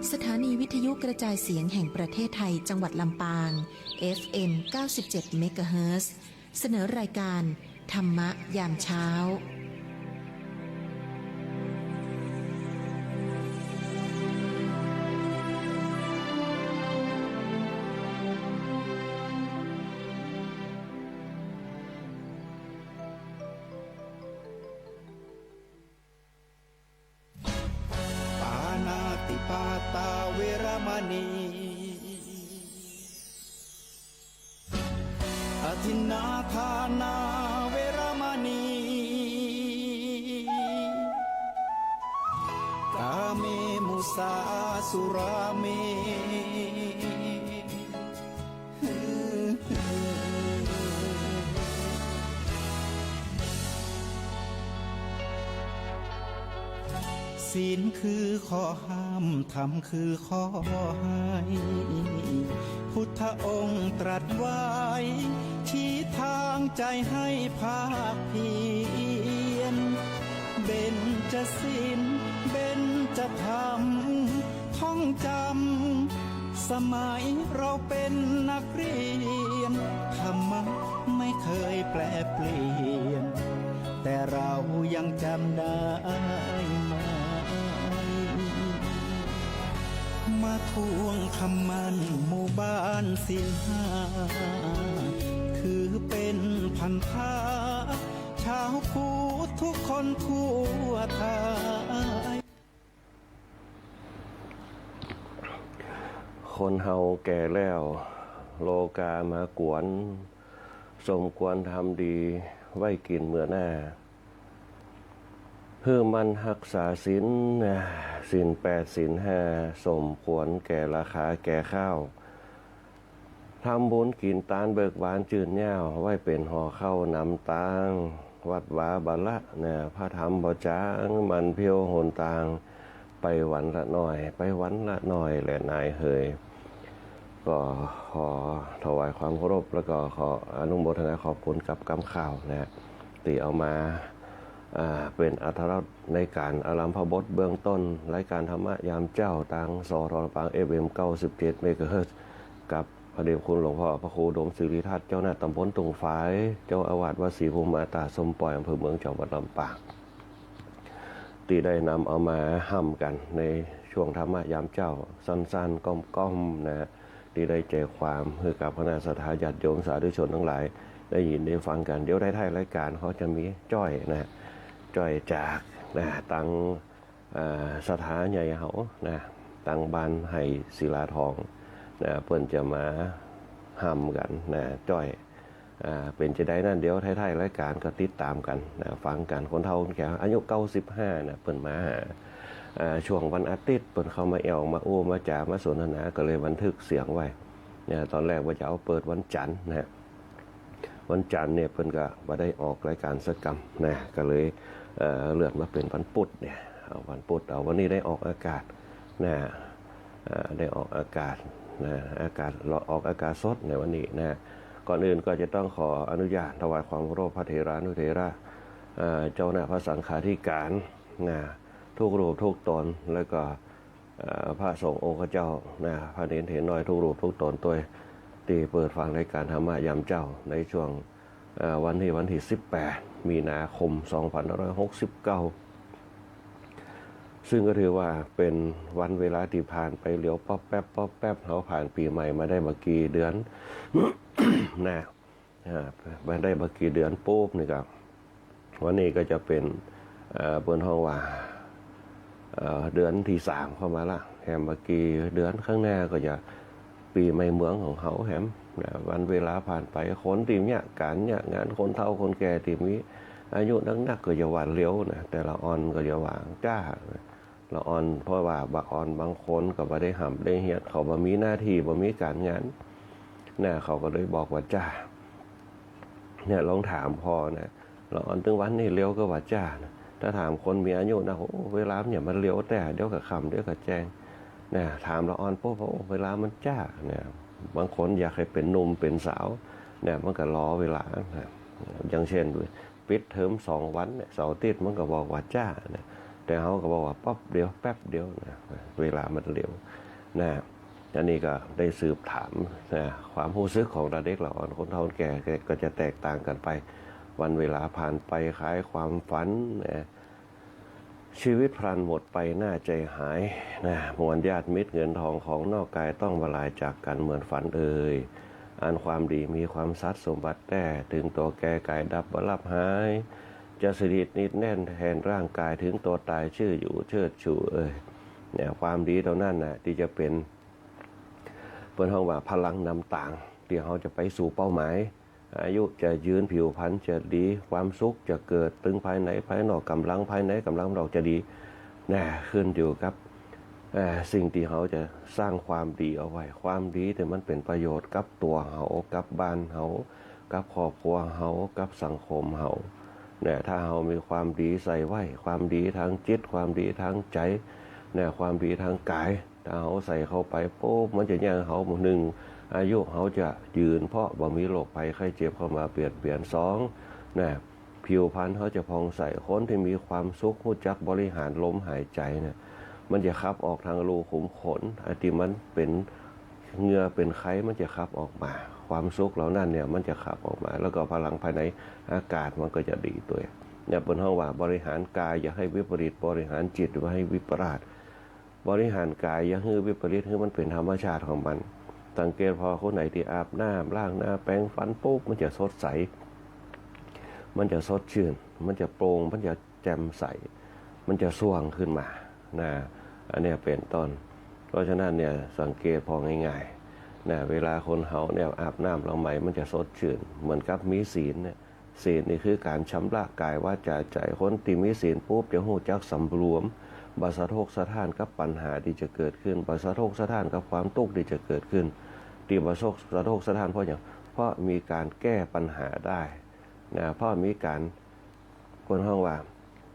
สถานีวิทยุกระจายเสียงแห่งประเทศไทยจังหวัดลำปาง FM 97 เมกะเฮิรตซ์เสนอรายการธรรมะยามเช้าปาตาเวรมณีอทินนาทานาเวรมณีกาเมมุสาสุราเมศีลคือข้อห้ามธรรมคือข้อให้พุทธองค์ตรัสไว้ชี้ทางใจให้ภาคเพียรเบญจศีลเบญจธรรมท่องจำสมัยเราเป็นนักเรียนธรรมะไม่เคยแปรเปลี่ยนแต่เรายังจำได้มาทวงคำมันหมู่บ้านศีลห้าคือเป็นพันธะชาวพุทธทุกคนทั่วไทยคนเฮาแก่แล้วโลกามากวนสมควรทำดีไว้กินเมื่อหน้าเพื่อมันรักษาศีลศีล8ศีล5สมควรแก่ราคาแก่ข้าวทำบุญกินตาลเบิกบานจืดแย้วไว้เป็นห่อข้าวนำตางวัดวาบาละพระธรรมบ่จางมันเพียวหนตางไปวันละหน่อยไปวันละหน่อยแหละนายเฮยก็ขอถวายความเคารพแล้วก็ขออนุโมทนาขอบคุณกับกำข่าวที่เอามาเป็นอรรถรสในการอารัมภบทเบื้องต้นรายการธรรมะยามเจ้าทางสทรปาง FM 97 เมกะเฮิรตซ์กับพระเดชคุณหลวงพ่อพระครูดมศิริทัตน์เจ้าหน้าตำบลตุงฝายเจ้าอาวาสวัดศรีภูมิมาตาสมปล่อยอำเภอเมืองจังหวัดลำปางที่ได้นำเอามาห้ำกันในช่วงธรรมะยามเจ้าสั้นๆก้อมๆที่ได้แจกความให้กับคณะสัตยาญาติโยมสาธุชนทั้งหลายได้ยินได้ฟังกันเดี๋ยวได้ท้ายรายการเขาจะมีจ้อยจ้อยจากตังสถานใหญ่เขาตังบ้านไห้ศิลาทองเพิ่นจะมาห้ำกันจ้อยเป็นจะได้นั่นเดี๋ยวท้ายๆรายการก็ติดตามกันฟังกันคนเฒ่าคนแก่อายุ95เพิ่นมาช่วงวันอาทิตย์เพิ่นเข้ามาแอวมาโอ้มาจ่ามาสนทนาก็เลยบันทึกเสียงไว้ตอนแรกว่าจะเอาเปิดวันจันทร์วันจันทร์เนี่ยเพิ่นก็บ่ได้ออกรายการสักกรรมก็เลยเลื่อนมาเป็นวันพุธเอาวันพุธเอาวันนี้ได้ออกอากาศได้ออกอากาศอากาศเราออกอากาศสดในวันนี้ก่อนอื่นก็จะต้องขออนุญาตถวายความเคารพพระเถรานุเถระเจ้าหน้าพระสังฆาธิการทุกรูปทุกตนแล้วก็พระสงฆ์องค์เจ้าพระเนรเถรน้อยทุกรูปทุกตนตัวที่เปิดฟังรายการธรรมะยามเจ้าในช่วงวันที่18มีนาคม2569ซึ่งก็ถือว่าเป็นวันเวลาที่ผ่านไปเหลียวป๊อบแป๊บเขาผ่านปีใหม่มาได้มากี่เดือน มาได้มากี่เดือนปุ๊บนี่ครับวันนี้ก็จะเป็นเปิดห้องว่าเดือนที่3เข้ามาละแฮมมากี่เดือนข้างหน้าก็จะปีใหม่เมืองของเขาแฮมวันเวลาผ่านไปคนทีมเนี่ยการเนี่ยงานคนเฒ่าคนแก่ทีมนี้อายุนักก็จะหวานเลี้ยวแต่ละอ่อนก็จะหวานจ้าละอ่อนเพราะว่าบางอ่อนบางคนก็บ่ได้หำได้เฮียดเขาบ่มีหน้าที่บ่มีการงานเขาก็เลยบอกว่าจ้าลองถามพ่อละอ่อนถึงวันนี้เลี้ยวก็ว่าจ้าถ้าถามคนมีอายุโอ้เวลาเนี่ยมันเลี้ยวแต่เดี๋ยวก็ค่ำเดี๋ยวก็แจ้งถามละอ่อนปุ๊บเวลามันจ้าบางคนอยากให้เป็นหนุ่มเป็นสาวมันก็รอเวลาอย่างเช่นปิดเทอม2 วันเสาร์อาทิตย์มันก็บอกว่าจ้า แต่เขาก็บอกว่าป๊อบเดียวแป๊บเดียวนะเวลามันเร็วนะอันนี้ก็ได้สืบถามนะความรู้สึกของเด็กเหล่าอ่อนคนเฒ่าคนแก่ก็จะแตกต่างกันไปวันเวลาผ่านไปคล้ายความฝันนะชีวิตพลันหมดไปหน้าใจหายนะมวลญาติมิตรเงินทองของนอกกายต้องมาลายจากกันเหมือนฝันอันความดีมีความสัตย์สมบัติแต่ถึงตัวแก่กายดับบรับหายจะสถิตนิดแน่นแทนร่างกายถึงตัวตายชื่ออยู่เชิดชูเนี่ยความดีเท่านั้นนะที่จะเป็นเปิ้นห้องว่าพลังนำต่างที่เขาจะไปสู่เป้าหมายอายุจะยืนผิวพรรณจะดีความสุขจะเกิดตึงภายในภายนอกกำลังภายในกำลังนอกจะดีนะขึ้นอยู่กับสิ่งที่เขาจะสร้างความดีเอาไว้ความดีแต่มันเป็นประโยชน์กับตัวเขากับบ้านเขากับครอบครัวเขากับสังคมเขาเนี่ยถ้าเขามีความดีใส่ไว้ความดีทางจิตความดีทางใจเนี่ยความดีทางกายถ้าเขาใส่เข้าไปปุ๊บมันจะย่างเขาหนึ่งอายุเขาจะยืนเพราะบ่มีโรคภัยไข้เจ็บเข้ามาเปลี่ยนสองนะผิวพรรณเขาจะพองใสคนที่มีความสุขรู้จักบริหารลมหายใจเนี่ยมันจะขับออกทางรูขุมขนที่มันเป็นเหงื่อเป็นไข้มันจะขับออกมาความสุขเหล่านั้นเนี่ยมันจะขับออกมาแล้วก็พลังภายในอากาศมันก็จะดีตัวเนี่ยบนห้องว่าบริหารกายอย่าให้วิปริตบริหารจิตอย่าให้วิปลาสบริหารกายอย่าให้วิปริตให้มันเป็นธรรมชาติของมันสังเกตพอคนไหนที่อาบน้ำล้างหน้าแปรงฟันปุ๊บมันจะสดใสมันจะสดชื่นมันจะโปร่งมันจะแจ่มใสมันจะสว่างขึ้นมานะอันนี้เป็นต้นเพราะฉะนั้นเนี่ยสังเกตพอง่ายๆนะเวลาคนเฮาเนี่ยอาบน้ำเราใหม่มันจะสดชื่นเหมือนกับมีศีลเนี่ยศีลนี่คือการชำระกายวาจาใจคนที่มีศีลปุ๊บจะรู้จักสำรวมบาสะทกสะท้านกับปัญหาที่จะเกิดขึ้นบาสะทกสะท้านกับความทุกข์ที่จะเกิดขึ้นที่บาสะทกสะท้านเพราะอย่างเพราะมีการแก้ปัญหาได้นะเพราะมีการคนห้องว่า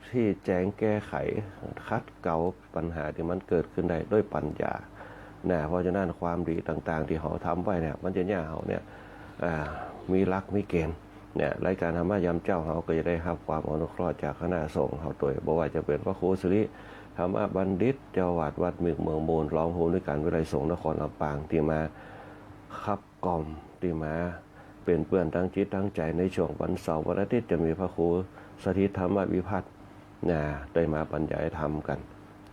ที่แจ้งแก้ไขคัดเกลาปัญหาที่มันเกิดขึ้นได้ด้วยปัญญานะเพราะฉะนั้นความดีต่างๆที่เขาทำไว้เนี่ยมันจะย่าเขาเนี่ยมีหลักมีเกณฑ์เนี่ยรายการธรรมะยามเจ้าเขาก็จะได้รับความอนุเคราะห์จากคณะสงฆ์เขาตัวบอกว่าจะเป็นพระครูสิริธรรมบัณฑิตเจ้าวัดเมืองมูลรองผู้ในการวิไลสงฆ์นครลำปางที่มาขับกล่อมที่มาเป็นเปื้อนทั้งจิตทั้งใจในช่วงวันเสาร์วันอาทิตย์จะมีพระครูสถิตธรรมวิพัฒน์ได้มาบรรยายธรรมกัน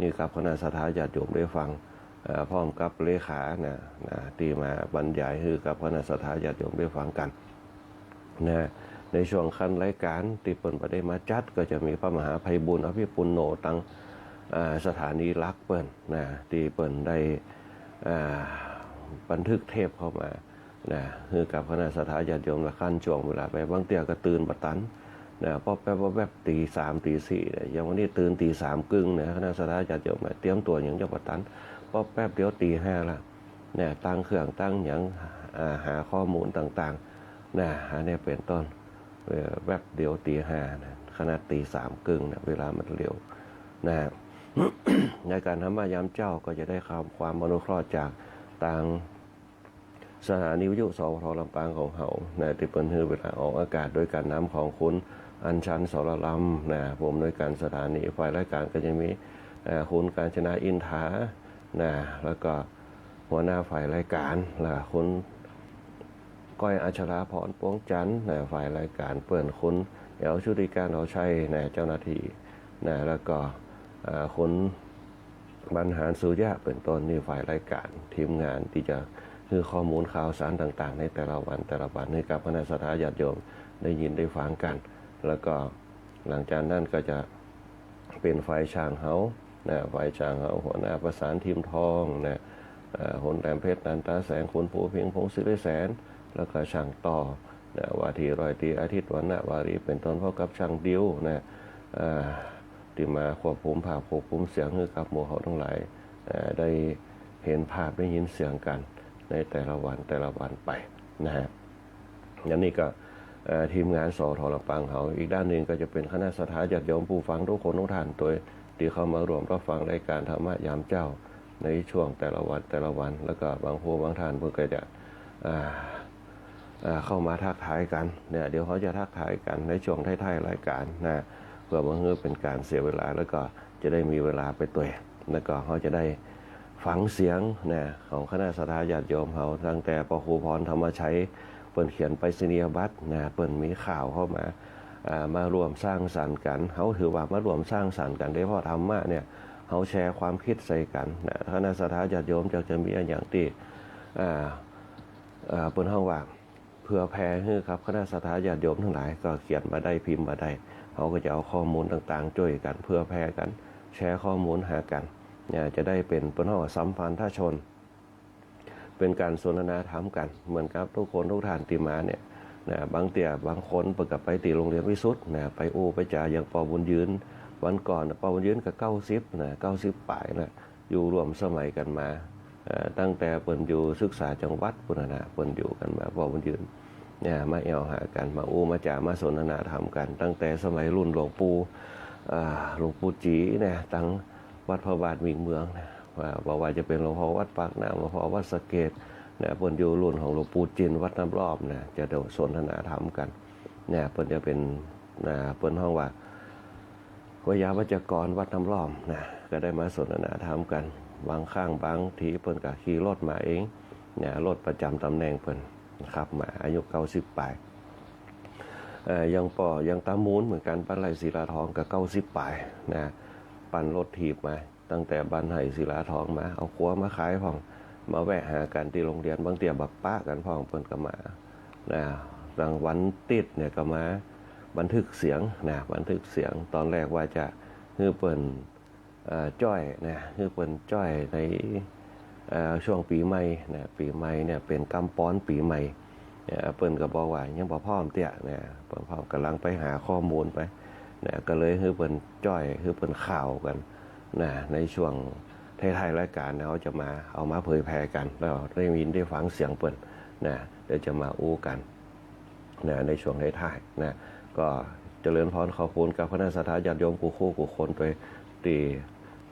นี่ครับคณะสัทธาญาติโยมได้ฟังพร้อมกับเลขาที่มาบรรยายคือกับคณะสัทธาญาติโยมได้ฟังกันในช่วงขั้นรายการที่เปิ่นประได้มาจัดก็จะมีพระมหาไพบุญอภิปุณโญตั้งสถานีรักเปิ่นที่เปิ่นได้บันทึกเทปเข้ามาคือกับคณะสัทธาญาติโยมละขั้นช่วงเวลาไปบางเตี้ยก็ตื่นบัดตันพอแป๊บตีสามตีสี่อย่างวันนี้ตื่นตีสามครึ่งคณะสัทธาญาติโยมเตรียมตัวอย่างเจ้าบัดตันพอแป๊บเดียวตีห้าละตั้งเครื่องตั้งอย่างหาข้อมูลต่างๆอันนี้เป็นต้นแวบเดียวตีห้าขนาดตีสามครึ่งเวลามันเร็วในการทำมายามเจ้าก็จะได้ความอนุเคราะห์จากต่างสถานีวิทยุสพทลำปางของเขาที่เปิดให้เวลาออกอากาศโดยการนำของคุณอัญชันสรลำผมโดยการสถานีฝ่ายรายการก็จะมีคุณกาญจนาอินทาแล้วก็หัวหน้าฝ่ายรายการคุณก้อยอัชราพรปวงจันทร์ฝ่ายรายการเปิดคุณเอลชุติการเอาชัยเจ้าหน้าที่แล้วก็คุณบรรหารสุยะเป็นต้นนี่ฝ่ายรายการทีมงานที่จะคือข้อมูลข่าวสารต่างๆในแต่ละวันให้กับคณะสัทธาญาติโยมได้ยินได้ฟังกันแล้วก็หลังจากนั้นก็จะเป็นฝ่ายช่างเฮาฝ่ายช่างเฮาหัวหน้าประสานทีมทองคนแหลมเพชรนันตาแสงคุณผู้เพียงพงศิริแสนแล้วก็ช่างต่อว่าที่ร้อยตีอาทิตย์วันณวารีเป็นต้นพร้อมกับช่างดิ้วที่มาควบคุมภาพควบคุมเสียงให้กับหมู่เขาทั้งหลายได้เห็นภาพได้ยินเสียงกันในแต่ละวันไปอย่างนี้ก็ทีมงานสทลำปางเขาอีกด้านหนึ่งก็จะเป็นคณะสัทธาญาติโยมผู้ฟังทุกคนทุกท่านตัวที่เข้ามารวมรับฟังรายการธรรมะยามเจ้าในช่วงแต่ละวันแล้วก็บางผู้บางท่านเพื่อก็จะเข้ามาทักทายกันเดี๋ยวเขาจะทักทายกันในช่วงท้ายๆรายการเพื่อบางเรื่องเป็นการเสียเวลาแล้วก็ จะได้มีเวลาไปตัวแล้วก็เขาจะได้ฟังเสียงนะของคณะศรัทธาญาติโยมเขาตั้งแต่พระครูพรธรรมชัยเปิ่นเขียนไปรษณียบัตรนะเปิ่นมีข่าวเข้ามามารวมสร้างสรรค์กันเขาถือว่ามารวมสร้างสรรค์กันได้เพราะธรรมะเนี่ยเขาแชร์ความคิดใส่กันนะคณะศรัทธาญาติโยมจะมีอย่างที่เปิ่นห้องว่าเพื่อแผ่ให้ครับคณะศรัทธาญาติโยมทั้งหลายก็เขียนมาได้พิมพ์มาได้เขาก็จะเอาข้อมูลต่างๆช่วยกันเพื่อแผ่กันแชร์ข้อมูลหากันเนี่ยจะได้เป็นเปิ่นห้องสัมพันธชนเป็นการสนทนาธรรมกันเหมือนกับทุกคนทุกท่านที่มาเนี่ยนะบางคนเปิดกับไปตีโรงเรียนวิสุทธ์นะไปไปจ่าอย่างปอบุญยืนวันก่อนปอบุญยืนกับ90นะ90ปลายนะอยู่รวมสมัยกันมาตั้งแต่เปิ่นอยู่ศึกษาจังหวัดปุณณะเปิ่นอยู่กันมาปอบุญยืนเนี่ยมาแอวหากันมามาจ่ามาสนทนาธรรมกันตั้งแต่สมัยรุ่นหลวงปู่จีเนี่ยตั้งวัดพระบาทมิ่งเมืองนะว่าจะเป็นหลวงพ่อวัดปากน้ำหลวงพ่อวัดสะเกษเนี่ยเปิ่นอยู่รุ่นของหลวงปู่จินวัดน้ำรอบนะจะเดี๋ยวสนทนาธรรมกันเนี่ยเปิ่นจะเป็นเปิ่นห้องว่าวิยาวัจกรวัดน้ำรอบนะก็ได้มาสนทนาธรรมกันบางข้างบางทีเปิ่นก็ขี่รถมาเองเนี่ยรถประจำตำแหน่งเปิ่นขับมาอายุ90ปลายยังตามูนเหมือนกันบ้านไร่ศิลาทองกับ90ปลายนะปั่นรถถีบมาตั้งแต่บ้านไร่ศิลาทองมาเอาขัวมาขายพ่องมาแวะหากันที่โรงเรียนบางเตี่ยบักป้ากันพ่องเปิ่นก็มานะรางวัลติดเนี่ยก็มาบันทึกเสียงนะบันทึกเสียงตอนแรกว่าจะคือเปิ่นจ้อยนะคือเปิ่นจ้อยในช่วงปีใหม่นะปีใหม่เนี่ยเป็นกำป้อนปีใหม่เปิ่นก็บอกว่ายังบ่พร้อมเตี้ยนะพร้อมกำลังไปหาข้อมูลไปนะก็เลยคือเปิ่นจ้อยคือเปิ่นข่าวกันนะในช่วงท้ายๆรายการเขาจะมาเอามาเผยแพร่กันแล้วได้ยินได้ฟังเสียงเปิ่นนะเดี๋ยวจะมาอู้กันนะในช่วงท้ายๆนะก็เจริญพรขอบคุณกับคณะศรัทธาญาติโยมกูคนไปตี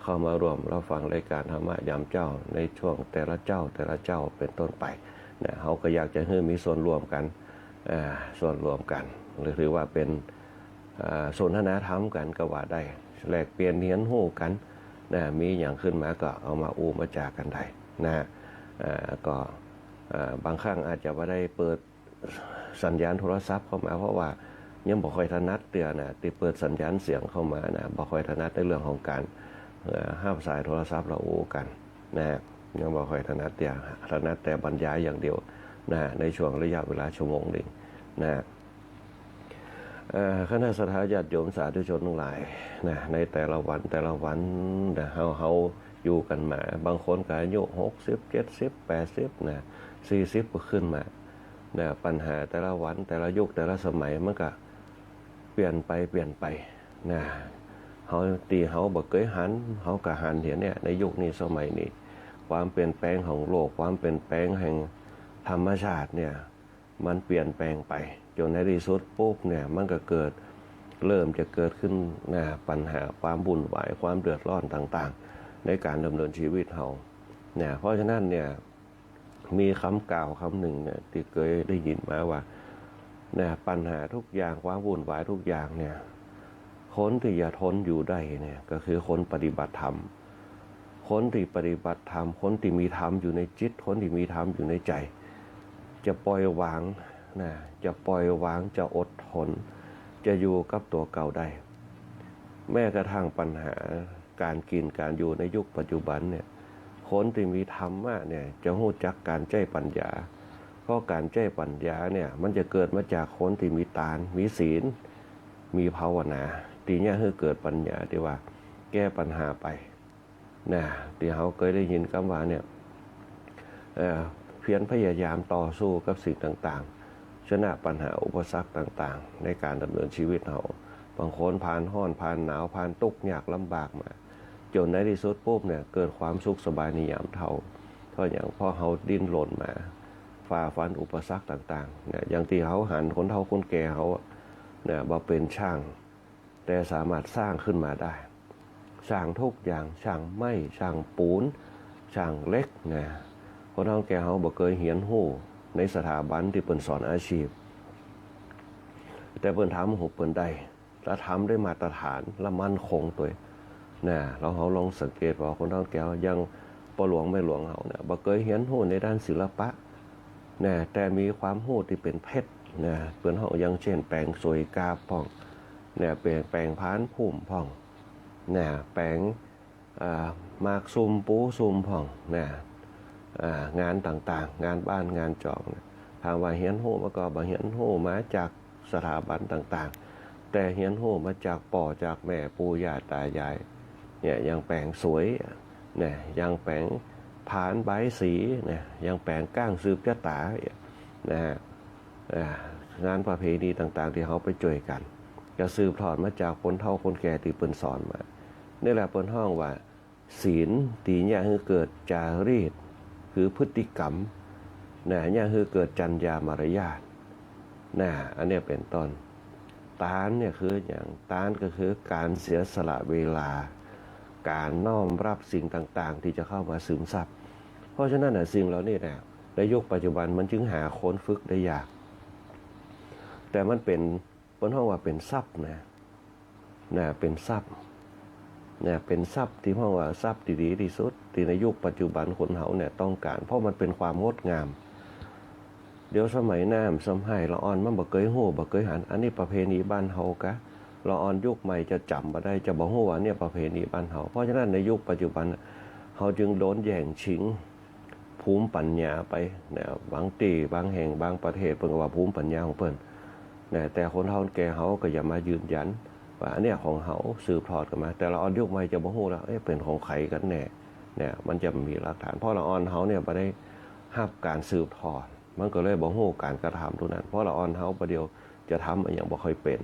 เข้ามาร่วมรับฟังรายการธรรมะยามเจ้าในช่วงแต่ละเจ้าเป็นต้นไปนะเขาก็อยากจะให้มีส่วนรวมกันหรือว่าเป็นสนทนาธรรมกันก็ว่าได้แลกเปลี่ยนเรียนรู้กันนะมีอย่างขึ้นมาก็เอามามาจากกันได้นะก็บางครั้งอาจจะไม่ได้เปิดสัญญาณโทรศัพท์เข้ามาเพราะว่ายังบ่ค่อยถนัดเตือนนะที่เปิดสัญญาณเสียงเข้ามานะบ่ค่อยถนัดในเรื่องของการห้ามสายโทรศัพท์เรากันนะยังบ่ค่อยถนัดแต่บรรยายอย่างเดียวนะในช่วงระยะเวลาชั่วโมงหนึ่งนะคณะศรัทธาญาติโยมสาธุชนทั้งหลายนะในแต่ละวันนะเฮาอยู่กันมาบางคนก็อายุ60 70 80นะ40ก็ขึ้นมานะปัญหาแต่ละวันแต่ละยุคแต่ละสมัยมันก็เปลี่ยนไปนะเฮาบ่เคยหันเฮาก็หันเนี่ยในยุคนี้สมัยนี้ความเปลี่ยนแปลงของโลกความเปลี่ยนแปลงแห่งธรรมชาติเนี่ยมันเปลี่ยนแปลงไปจนในที่สุดปุ๊บเนี่ยมันก็เริ่มจะเกิดขึ้นนะปัญหาความวุ่นวายความเดือดร้อนต่างๆในการดำเนินชีวิตเฮาเนี่ยเพราะฉะนั้นเนี่ยมีคำกล่าวคำหนึ่งเนี่ยที่เคยได้ยินมาว่าเนี่ยปัญหาทุกอย่างความวุ่นวายทุกอย่างเนี่ยคนที่จะทนอยู่ได้เนี่ยก็คือคนปฏิบัติธรรมคนที่ปฏิบัติธรรมคนที่มีธรรมอยู่ในจิตคนที่มีธรรมอยู่ในใจจะปล่อยวางนะจะปล่อยวางจะอดทนจะอยู่กับตัวเก่าได้แม้กระทั่งปัญหาการกินการอยู่ในยุคปัจจุบันเนี่ยคนที่มีธรรมะเนี่ยจะรู้จักการใช้ปัญญาเพราะการใช้ปัญญาเนี่ยมันจะเกิดมาจากคนที่มีทานมีศีลมีภาวนาทีนี้คือเกิดปัญญาที่ว่าแก้ปัญหาไปนะที่เขาเคยได้ยินคำว่าเนี่ยเพียรพยายามต่อสู้กับสิ่งต่างๆชนะปัญหาอุปสรรคต่างๆในการดำเนินชีวิตเขาบางคนผ่านร้อนผ่านหนาวผ่านทุกข์ยากลำบากมาจนในที่สุดปุ๊บเนี่ยเกิดความสุขสบายในยามเท่าเพราะอย่างพ่อเขาดิ้นรนมาฝ่าฟันอุปสรรคต่างๆเนี่ยอย่างที่เขาหันคนเฒ่าคนแก่เขาเนี่ยมาเป็นช่างแต่สามารถสร้างขึ้นมาได้ช่างทุกอย่างช่างไม้ช่างปูนช่างเล็กเนี่ยคนเฒ่าแก่เขาบ่เคยเรียนรู้ในสถาบันที่เปิ่นสอนอาชีพแต่เปิ่นทำหุบเปิ่นได้และทำได้มาตรฐานและมั่นคงตัว นะเราเขาลองสังเกตว่าคนเฒ่าแก่ยังปหลวงไม่หลวงเขาเนี่ยบ่เคยเห็นรู้ในด้านศิลปะนะแต่มีความรู้ที่เป็นเพชรนะเปิ้นเฮาอย่างเช่นแปลงสวยกาบพ่องเนี่ยแปลงพานพุ่มพ่องนะแปลงมากซุมปูซุมพ่องนะงานต่างๆงานบ้านงานจองนะถามว่าเฮียนรู้มาก็บ่เฮียนรู้มาจากสถาบันต่างๆแต่เฮียนรู้มาจากป่อจากแม่ปู่ย่าตายายเนี่ยยังแปลงสวยเนี่ยยังแปลงผานใบสีเนี่ยยังแปลงก้างสืบชะตานะฮะงานประเพณีต่างๆที่เขาไปช่วยกันจะสืบทอดมาจากคนเฒ่าคนแก่ที่เปิ้นสอนมานี่แหละเปิ้นฮ้องว่าศีลตีเนี่ยคือเกิดจารีตคือพฤติกรรมนะเนี่ยคือเกิดจรรยามารยาทนะอันนี้เป็นต้นตานเนี่ยคืออย่างตานก็คือการเสียสละเวลาการน้อมรับสิ่งต่างๆที่จะเข้ามาซึมซับเพราะฉะนั้นสิ่งเหล่านี้เนี่ยในยุคปัจจุบันมันจึงหาค้นฝึกได้ยากแต่มันเป็นเปิ้นฮ้องว่าเป็นทรัพย์นะเป็นทรัพย์เนี่ยเป็นทรัพย์ที่เฮาว่าทรัพย์ที่ดีที่สุดที่ในยุคปัจจุบันคนเฮาเนี่ยต้องการเพราะมันเป็นความงดงามเดี๋ยวสมัยน้ำสมัยละอ่อนมันบ่เคยฮู้บ่เคยหันอันนี้ประเพณีบ้านเฮากะละอ่อนยุคใหม่จะจำบ่ได้จะบ่ฮู้ว่าเนี่ยประเพณีบ้านเฮาเพราะฉะนั้นในยุคปัจจุบันเฮาจึงโดนแย่งชิงภูมิปัญญาไปเนี่ยบางที่บางแห่งบางประเทศเพิ่นก็ว่าภูมิปัญญาของเพิ่นนะแต่คนเฒ่าแก่เฮาก็อย่ามายืนยันว่าอันเนี้ยของเฮาสืบทอดกันมาแต่ละอ่อนยุคใหม่จะบ่ฮู้แล้วเป็นของใครกันแน่เนี่ยมันจะมีหลักฐานเพราะละอ่อนเฮาเนี่ยบ่ได้รับการสืบทอดมันก็เลยบ่ฮู้การกระทำตรงนั้นเพราะละอ่อนเฮาประเดี๋ยวจะทำอย่างบ่ค่อยเป็น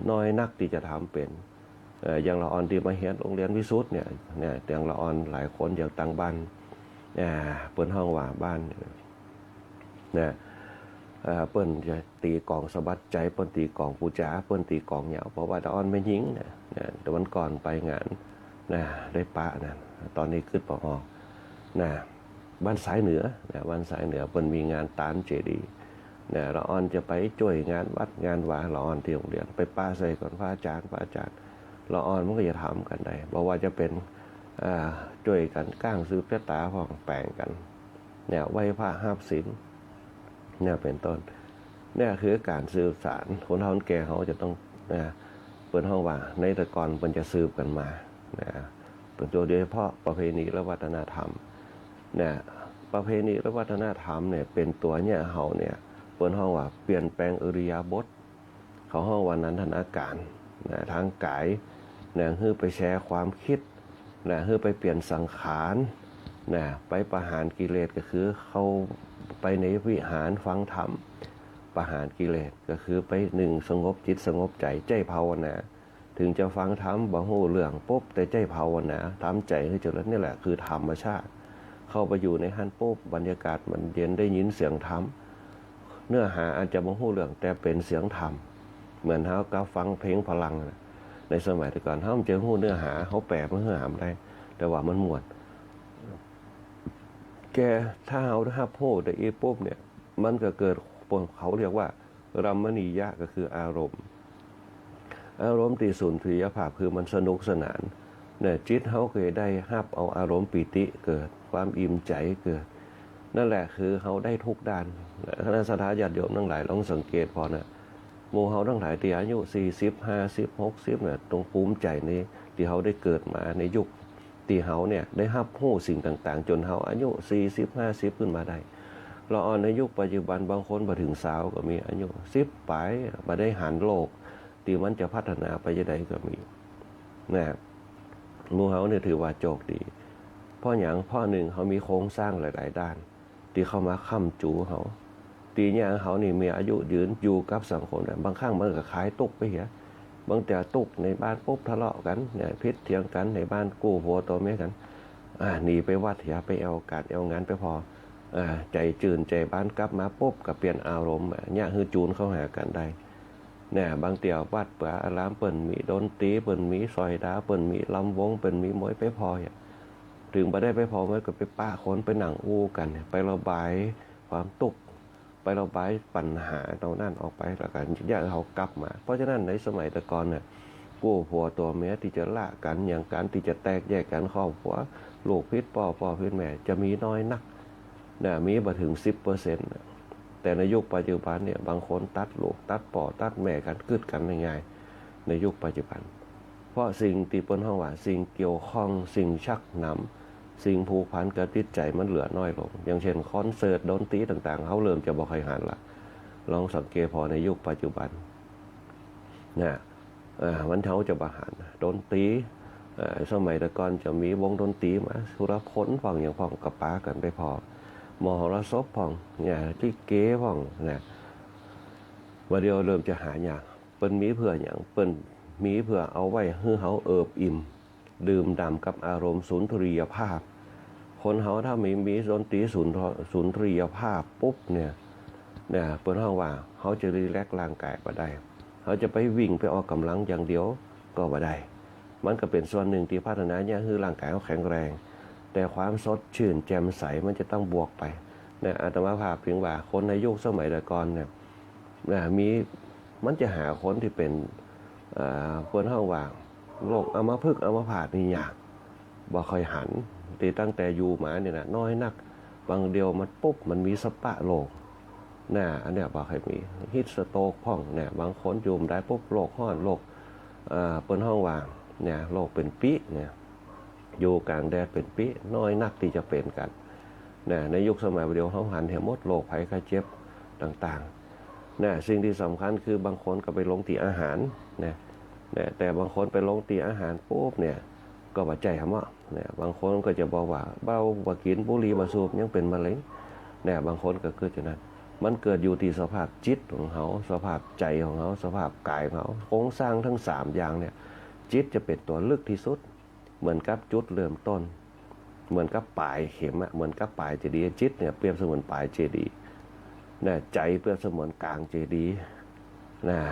น้อยนักที่จะทำเป็นอย่างละอ่อนที่มาเรียนโรงเรียนวิสุทธ์เนี่ยอย่างละอ่อนหลายคนอย่างต่างบ้านเปิ้นฮ้องว่าบ้านเนี่ยเปิ้นจะตีกลองสะบัดใจเปิ้นตีกลองปูจ๋าเปิ้นตีกลองเหยาเพราะว่าละอ่อนไม่ยิงเนี่ยแต่วันก่อนไปงานได้ปะนั่นตอนนี้ขึ้นบ่ออกบ้านสายเหนือบ้านสายเหนือเปิ้นมีงานตานเจดีย์ละอ่อนจะไปช่วยงานวัดงานวาละอ่อนที่โรงเรียนไปป้าใส่ก่อนพระอาจารย์ละอ่อนมันก็จะทำกันได้บ่ว่าจะเป็นช่วยกันก้างสืบชะตาของแปลงกันเนี่ยไหว้พระหาบศีลเนี่ยเป็นต้นเนี่ยคือการสืบสานคนเฒ่าแก่เขาจะต้องเปิ้นฮ้องว่าในแต่ก่อนเปิ้นจะสืบกันมาเป็นโดยเฉพาะประเพณีและวัฒนธรรมเนี่ยประเพณีและวัฒนธรรมเนี่ยเป็นตัวเนี่ยเฮาเนี่ยเปิ้นฮ้องว่าเปลี่ยนแปลงอิริยาบถเขาฮ้องว่านันทนาการทางกายคือไปแชร์ความคิดคือไปเปลี่ยนสังขารไปประหารกิเลสก็คือเข้าไปในวิหารฟังธรรมประหารกิเลสก็คือไป1สงบจิตสงบใจภาวนาถึงจะฟังธรรมบ่ฮู้เรื่องปุ๊บแต่ใจภาวนาทำใจให้เจริญนี่แหละคือธรรมชาติเข้าไปอยู่ในหันปุ๊บบรรยากาศมันเย็นได้ยินเสียงธรรมเนื้อหาอาจจะบ่ฮู้เรื่องแต่เป็นเสียงธรรมเหมือนเฮาก็ฟังเพลงพลังในสมัยแต่ก่อนเฮาจะฮู้เนื้อหาเฮาแปลเนื้อหาได้แต่ว่ามันม่วนแกถ้าเฮารับรู้ได้อีปุ๊บเนี่ยมันก็เกิดเขาเรียกว่ารัมมณียะก็คืออารมณ์ที่สุนทรียภาพคือมันสนุกสนานเนี่ยจิตเฮาเคยได้รับเอาอารมณ์ปิติเกิดความอิ่มใจเกิดนั่นแหละคือเฮาได้ทุกด้านคณะสัตยาญาติโยมทั้งหลายลองสังเกตพอนะหมู่เฮาทั้งหลายที่อายุ40 50 60เนี่ยตรงภูมิใจนี้ที่เฮาได้เกิดมาในยุคที่เฮาเนี่ยได้รับรู้สิ่งต่างๆจนเฮาอายุ40 50ขึ้นมาได้ละอ่อนในยุคปัจจุบันบางคนบ่ถึงสาวก็มีอายุ10ปลายบ่ได้หันโลกที่มันจะพัฒนาไปจะได้ก็มีหมู่เฮาเนี่ยถือว่าโชคดีเพราะหยังเพราะหนึ่งเฮามีโครงสร้างหลายๆด้านที่เข้ามาค้ำจูเฮาตีเนี่ยเฮานี่มีอายุยืนอยู่กับสังคมบางครั้งมันก็ขายตุกไปเหี้ยบางแต่ตุกในบ้านปุ๊บทะเลาะกันเนี่ยพิษเถียงกันในบ้านกู้ผัวตัวเมียกันหนีไปวัดเถียไปเอาการเอางานไปพอใจจืนใจบ้านกลับมาปุ๊บก็เปลี่ยนอารมณ์เนี่ยคือจูนเข้าหากันได้เนี่ยบางเตี่ยววัดเปื่ออารามเปิ้นมีดนตรีเปิ้นมีซอยดาเปิ้นมีลำวงเปิ้นมีมวยไปพอถึงบ่ได้ไปพอมันก็ไปป้าคนไปหนังอู้กันไประบายความตุกไประบายปัญหาตรงนั้นออกไปแล้วกันญาติเขากลับมาเพราะฉะนั้นในสมัยแต่ก่อนเนี่ยก กู้ผัวตัวเมียที่จะละกันอย่างการที่จะแตกแยกกันครอบครัวลูกพิษพ่อพิษแม่จะมีน้อยนักนะมีมาถึง 10%แต่ในยุคปัจจุบันเนี่ยบางคนตัดลูกตัดพ่อตัดแม่กันกึดกันง่ายๆในยุคปัจจุบันเพราะสิ่งที่เปิ้นเฮาว่าสิ่งเกี่ยวข้องสิ่งชักนำสิ่งผูกพันกับจิตใจมันเหลือน้อยลงอย่างเช่นคอนเสิร์ตดนตรีต่างๆเขาเริ่มจะบ่ค่อยหันละลองสังเกตพอในยุคปัจจุบันนะมันเขาจะบ่หันดนตรีสมัยแต่ก่อนจะมีวงดนตรีมาสุรพลฟังอย่างพ่องกับป้ากันไปพอมหรสพพ่องเนี่ยที่เก๋พ่องนะวันเดียวเริ่มจะหาอย่างเปิ้นมีเพื่ออย่างเปิ้นมีเพื่อเอาไว้ให้เฮาเอิบอิ่มดื่มด่ำกับอารมณ์สุนทรียภาพคนเฮาถ้ามีดนตรีสุนทรียภาพปุ๊บเนี่ยเปิ้นเฮาว่าเฮาจะรีแลกซ์ร่างกายบ่ได้เฮาจะไปวิ่งไปออกกำลังอย่างเดียวก็บ่ได้มันก็เป็นส่วนหนึ่งที่พัฒนาเนี่ยคือร่างกายเขาแข็งแรงแต่ความสดชื่นแจ่มใสมันจะต้องบวกไปเนี่ยอาตมาภาพเพียงว่าคนในยุคสมัยแต่ก่อนเนี่ยมีมันจะหาคนที่เป็นคนเฮาว่าโรคอัมพฤกษ์อัมพาตนี่ยากบ่ค่อยหันที่ตั้งแต่อยู่มาเนี่ยนะน้อยนักบางเดียวมันปุ๊บมันมีสปะโรคอันเนี้ยบ่ค่อยมีฮิตสโตรกพ่องเนี่ยบางคนอยู่ได้ปุ๊บโรคฮ้อนโรคเปิ้นเฮาว่าเนี่ยโรคเป็นปิเนี่ยอยู่กลางแดดเป็นปิน้อยนักที่จะเป็นกันในยุคสมัยเดียวเฮาหันเห็นหมดโรคภัยไข้เจ็บต่างๆสิ่งที่สำคัญคือบางคนก็ไปลงที่อาหารแต่บางคนไปลงที่อาหารปุ๊บเนี่ยก็บ่ใจว่าบางคนก็จะบอกว่าเบาบ่กินบุหรี่บ่สูบยังเป็นมะเร็งบางคนก็เกิดจากนั้นมันเกิดอยู่ที่สภาพจิตของเขาสภาพใจของเขาสภาพกายของเขาโครงสร้างทั้ง3อย่างเนี่ยจิตจะเป็นตัวลึกที่สุดเหมือนกับจุดเริ่มต้นเหมือนกับปลายเข็มเหมือนกับปลายเจดีย์จิตเนี่ยเปรียบเสมือนปลายเจดีย์ใจเปรียบเสมือนกลางเจดีย์แล้ว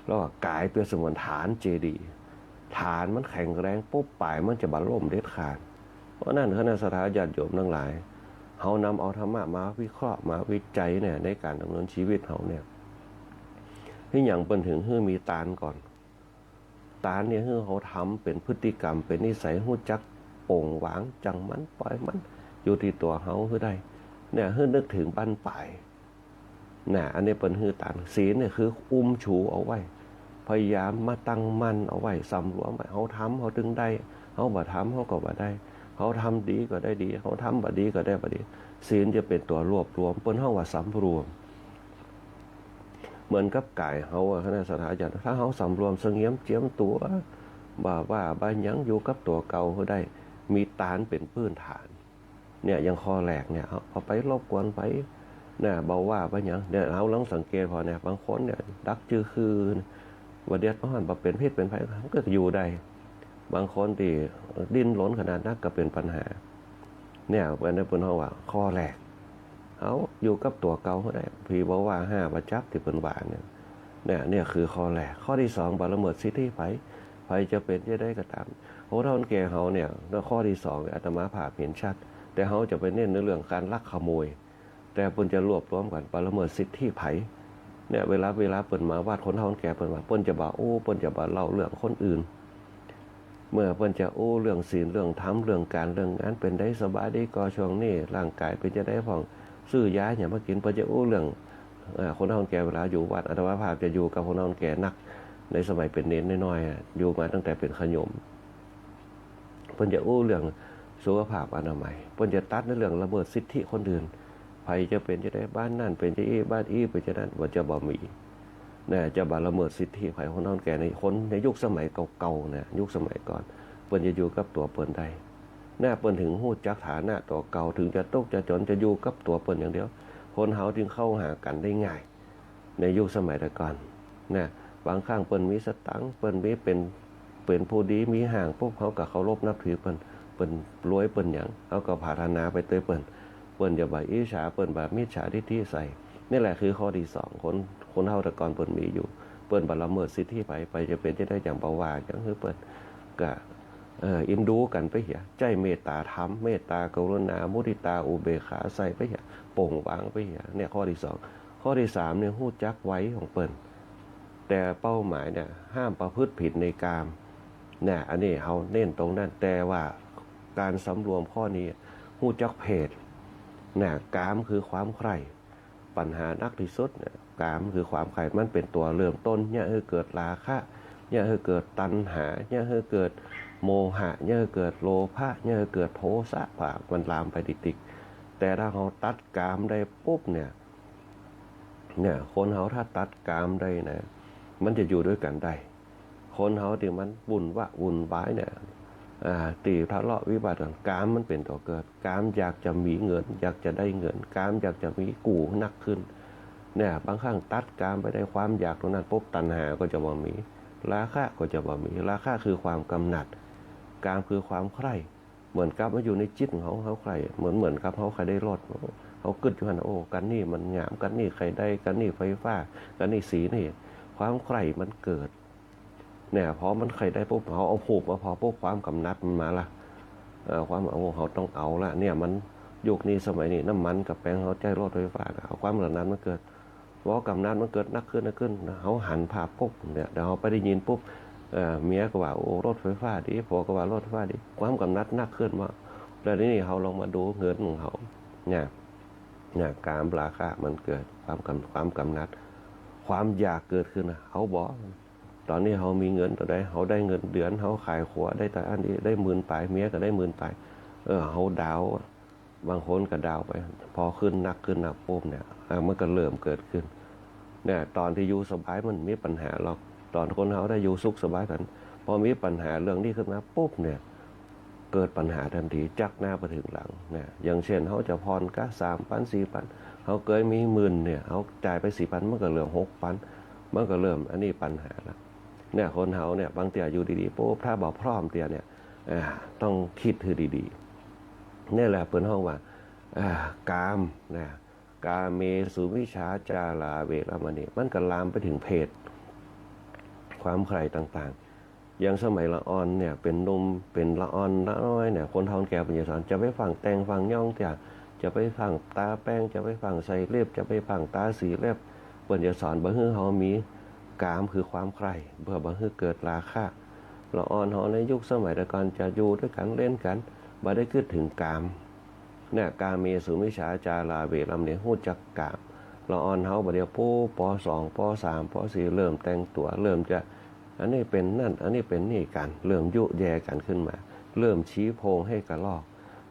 ก็กายเปรียบเสมือนฐานเจดีย์ฐานมันแข็งแรงปุ๊บปลายมันจะบรรล่มเด็ดขาดเพราะนั้นคณะสัตยาติโยมทั้งหลายเฮานำเอาธรรมะมาวิเคราะห์มาวิจัยเนี่ยในการดำเนินชีวิตเฮาเนี่ยที่อย่างเปิ้นถึงฮื้อมีตานก่อนตานเนี่ยฮื้อเฮาทำเป็นพฤติกรรมเป็นนิสัยฮู้จักโป่งหวางจังมันปล่อยมันอยู่ที่ตัวเฮาคือได้เนี่ยฮื้อนึกถึงบั้นปลายอันนี้เปิ้นฮื้อตานศีลเนี่ยคืออุ้มชูเอาไว้พยายามมาตั้งมั่นเอาไว้สำรวมไว้เฮาทำเฮาถึงได้เฮาบ่ทำเฮาก็บ่ได้เขาทำดีก็ได้ดีเขาทำบ่ดีก็ได้บ่ดีศีลจะเป็นตัวรวบรวมเปิ้นเฮาว่าสำรวมเหมือนกับกายเฮาคณะสัตยาติถ้าเฮาสำรวมเสงี่ยมเจียมตัวบ่ยังอยู่กับตัวเก่าเฮาได้มีตานเป็นพื้นฐานเนี่ยอย่างข้อแรกเนี่ยเอาไปรบกวนไปเบาว่าบ่ยังเนี่ยเฮาลองสังเกตพอเนี่ยบางคนเนี่ยดักจื้อคือว่าเดือดร้อนบ่เป็นเพศเป็นภัยก็อยู่ได้บางคนที่ดิ้นรนขนาดนั้นก็เป็นปัญหาเนี่ยเป็นในปุ่นเฮาว่าข้อแรกเอาอยู่กับตัวเก่าเฮาได้พี่บอกว่า5บ่จับที่เปิ้นว่าเนี่ยคือข้อแรกข้อที่2บ่ละเมิดสิทธิไผจะเป็นจะได้ก็ตามโหเท่าแก่เฮาเนี่ยแล้วข้อที่2อาตมาภาพเห็นชัดแต่เฮาจะไปเน้นในเรื่องการลักขโมยแต่เปิ้นจะรวบรวมกันบ่ละเมิดสิทธิไผเนี่ยเวลาเปิ้นมาวาดคนเฒ่าแก่เปิ้นว่าเปิ้นจะบ่เปิ้นจะบ่เล่าเรื่องคนอื่นเมื่อเพิ่นจะเรื่องศีลเรื่องธรรมเรื่องการเรื่องงานเป็นได้สบายดีก็ช่วงนี้ร่างกายเป็นจะได้ผ่องซื้อยาอย่ามากินเพิ่นจะเรื่องคนเฒ่าแก่เวลาอยู่วัดอาตมาภาพจะอยู่กับคนเฒ่าแก่นักในสมัยเป็นเน้นน้อยๆอยู่มาตั้งแต่เป็นขยมเพิ่นจะเรื่องสุขภาพอนามัยเพิ่นจะตัดในเรื่องละเมิดสิทธิคนอื่นไผจะเป็นจะได้บ้านนั่นเป็นจะบ้านเป็นจะนั้นว่าจะบ่มีจะบ่ละเมิดสิทธิไผคนเฒ่าแก่ในยุคสมัยเก่าๆยุคสมัยก่อนเปิ้นจะอยู่กับตัวเปิ้นได้เปิ้นถึงฮู้จักฐานะตัวเก่าถึงจะตกจะจนจะอยู่กับตัวเปิ้นอย่างเดียวคนเฮาจึงเข้าหากันได้ง่ายในยุคสมัยแต่ก่อนบางครั้งเปิ้นมีสตังค์เปิ้นมีเป็นผู้ดีมีห่างพวกเขาก็เคารพนับถือเปิ้นรวยเปิ้นหยังเฮาก็พัฒนาไปเตยเปิ้นจะบ่อิจฉาเปิ้นบ่มิจฉาทิฏฐิใส่นี่แหละคือข้อที่2คนเฮาแต่ก่อนเปิ้นมีอยู่เปิ้นบ่ละเมิดสิทธิไผจะเป็นจะได้อย่างบ่ว่าจังคือเปิ้นก็อินดูกันไปเหียใจเมตตาธรรมเมตตากรุณามุทิตาอุเบกขาใส่ไปเหียโปร่งวางไปเหียเนี่ยข้อที่2ข้อที่3เนี่ยฮู้จักไว้ของเปิ้น แต่เป้าหมายเนี่ยห้ามประพฤติผิดในกามเนี่ยอันนี้เขาเน้นตรงนั้นแต่ว่าการสำรวมข้อนี้หู้จักเพศเนี่ยกามคือความใคร่ปัญหานักที่สุดเนี่ยกามคือความใคร่มันเป็นตัวเริ่มต้นเนี่ยให้เกิดราคะเนี่ยให้เกิดตัณหาเนี่ยให้เกิดโมหะเนี่ยให้เกิดโลภะเนี่ยให้เกิดโทสะผ่ามันลามไปติดๆแต่ถ้าเขาตัดกามได้ปุ๊บเนี่ยคนเขาถ้าตัดกามได้นะมันจะอยู่ด้วยกันได้คนเขาที่มันวุ่นวายเนี่ยตีทะเลาะวิบัติกันกามมันเป็นตัวเกิดกามอยากจะมีเงินอยากจะได้เงินกามอยากจะมีกู่นักขึ้นเนี่ยบางครั้งตัดกามไปได้ความอยากตรงนั้นปุ๊บตัณหาก็จะบ่มีราคะก็จะบ่มีราคะคือความกำหนัดกามคือความใคร่เหมือนกับมาอยู่ในจิตของเขาใคร่เหมือนกับเขาใครได้รอดเขากึดอยู่หันโอ้กันนี่มันงามกันนี่ใครได้กันนี่ไฟฟ้ากันนี่สีนี่ความใคร่มันเกิดเนี่ยพอมันใครได้ปุ๊บเขาเอาผูกมาพอปุ๊บความกำนัดมันมาละความเขาต้องเอาละเนี่ยมันยุคนี้สมัยนี้น้ำมันกับแป้งเขาใจรถไฟฟ้าเอาความเหล่านั้นมันเกิดเพราะกำนัดมันเกิดนักขึ้นเขาหันภาพปุ๊บเนี่ยเดี๋ยวเขาไปได้ยินปุ๊บเมียก็ว่าโอ้รถไฟฟ้าดีผัวก็ว่ารถไฟฟ้าดีความกำนัดนักขึ้นว่าแล้วนี่เขาลองมาดูเงินของเขาเนี่ยการราคะมันเกิดความกำนัดความอยากเกิดขึ้นนะเขาบอกตอนนี้เขามีเงินตัวใดเขาได้เงินเดือนเขาขายขวได้แต่อันนี้ได้10,000 ปลายเมียก็ได้10,000 ปลายเขาดาวบางคนก็ดาวไปพอขึ้นหนักปุ๊บเนี่ยมันก็เริ่มเกิดขึ้นเนี่ยตอนที่อยู่สบายมันมีปัญหาหรอกตอนคนเขาได้อยู่สุขสบายกันพอมีปัญหาเรื่องนี้ขึ้นมาปุ๊บเนี่ยเกิดปัญหาทันทีจักหน้าไปถึงหลังเนี่ยอย่างเช่นเขาจะพรก็3,000 4,000เขาเคยมี10,000เนี่ยเขาจ่ายไป4,000มันก็เหลือ6,000มันก็เริ่มอันนี้ปัญหาแล้วเนี่ยคนเขาเนี่ยบางเตี่ยอยู่ดีๆปุ๊บถ้าบอกพร้อมเตี่ยเนี่ยต้องคิดคือดีๆนี่แหละเปิดห้องว่ากามนะกาเมสุวิชาจาราเวรมณีมันก็ลามไปถึงเพศความใคร่ต่างๆอย่างสมัยละอ่อนเนี่ยเป็นนมเป็นละอ่อนละน้อยเนี่ยคนเฒ่าแก่ปัญญาสอนจะไปฟังแต่งฟังย่องเตี่ยจะไปฟังตาแป้งจะไปฟังใส่เล็บจะไปฟังตาสีเล็บปัญญาสอนบ่ฮื้อเฮามีกามคือความใคร่เพื่อบ่ให้เกิดราคะละอ่อนเฮาในยุคสมัยแต่ก่อนจะอยู่ด้วยกันเล่นกันบ่ได้คิดถึงกามเนี่ยกาเมสุมิจฉาจาราเวรมณีฮู้จักกามละอ่อนเฮาบ่เดียวปุ๊บป.2 ป.3 ป.4เริ่มแต่งตัวเริ่มจะอันนี้เป็นนั่นอันนี้เป็นนี่กันเริ่มยุแยกันขึ้นมาเริ่มชี้โพงให้กระลอก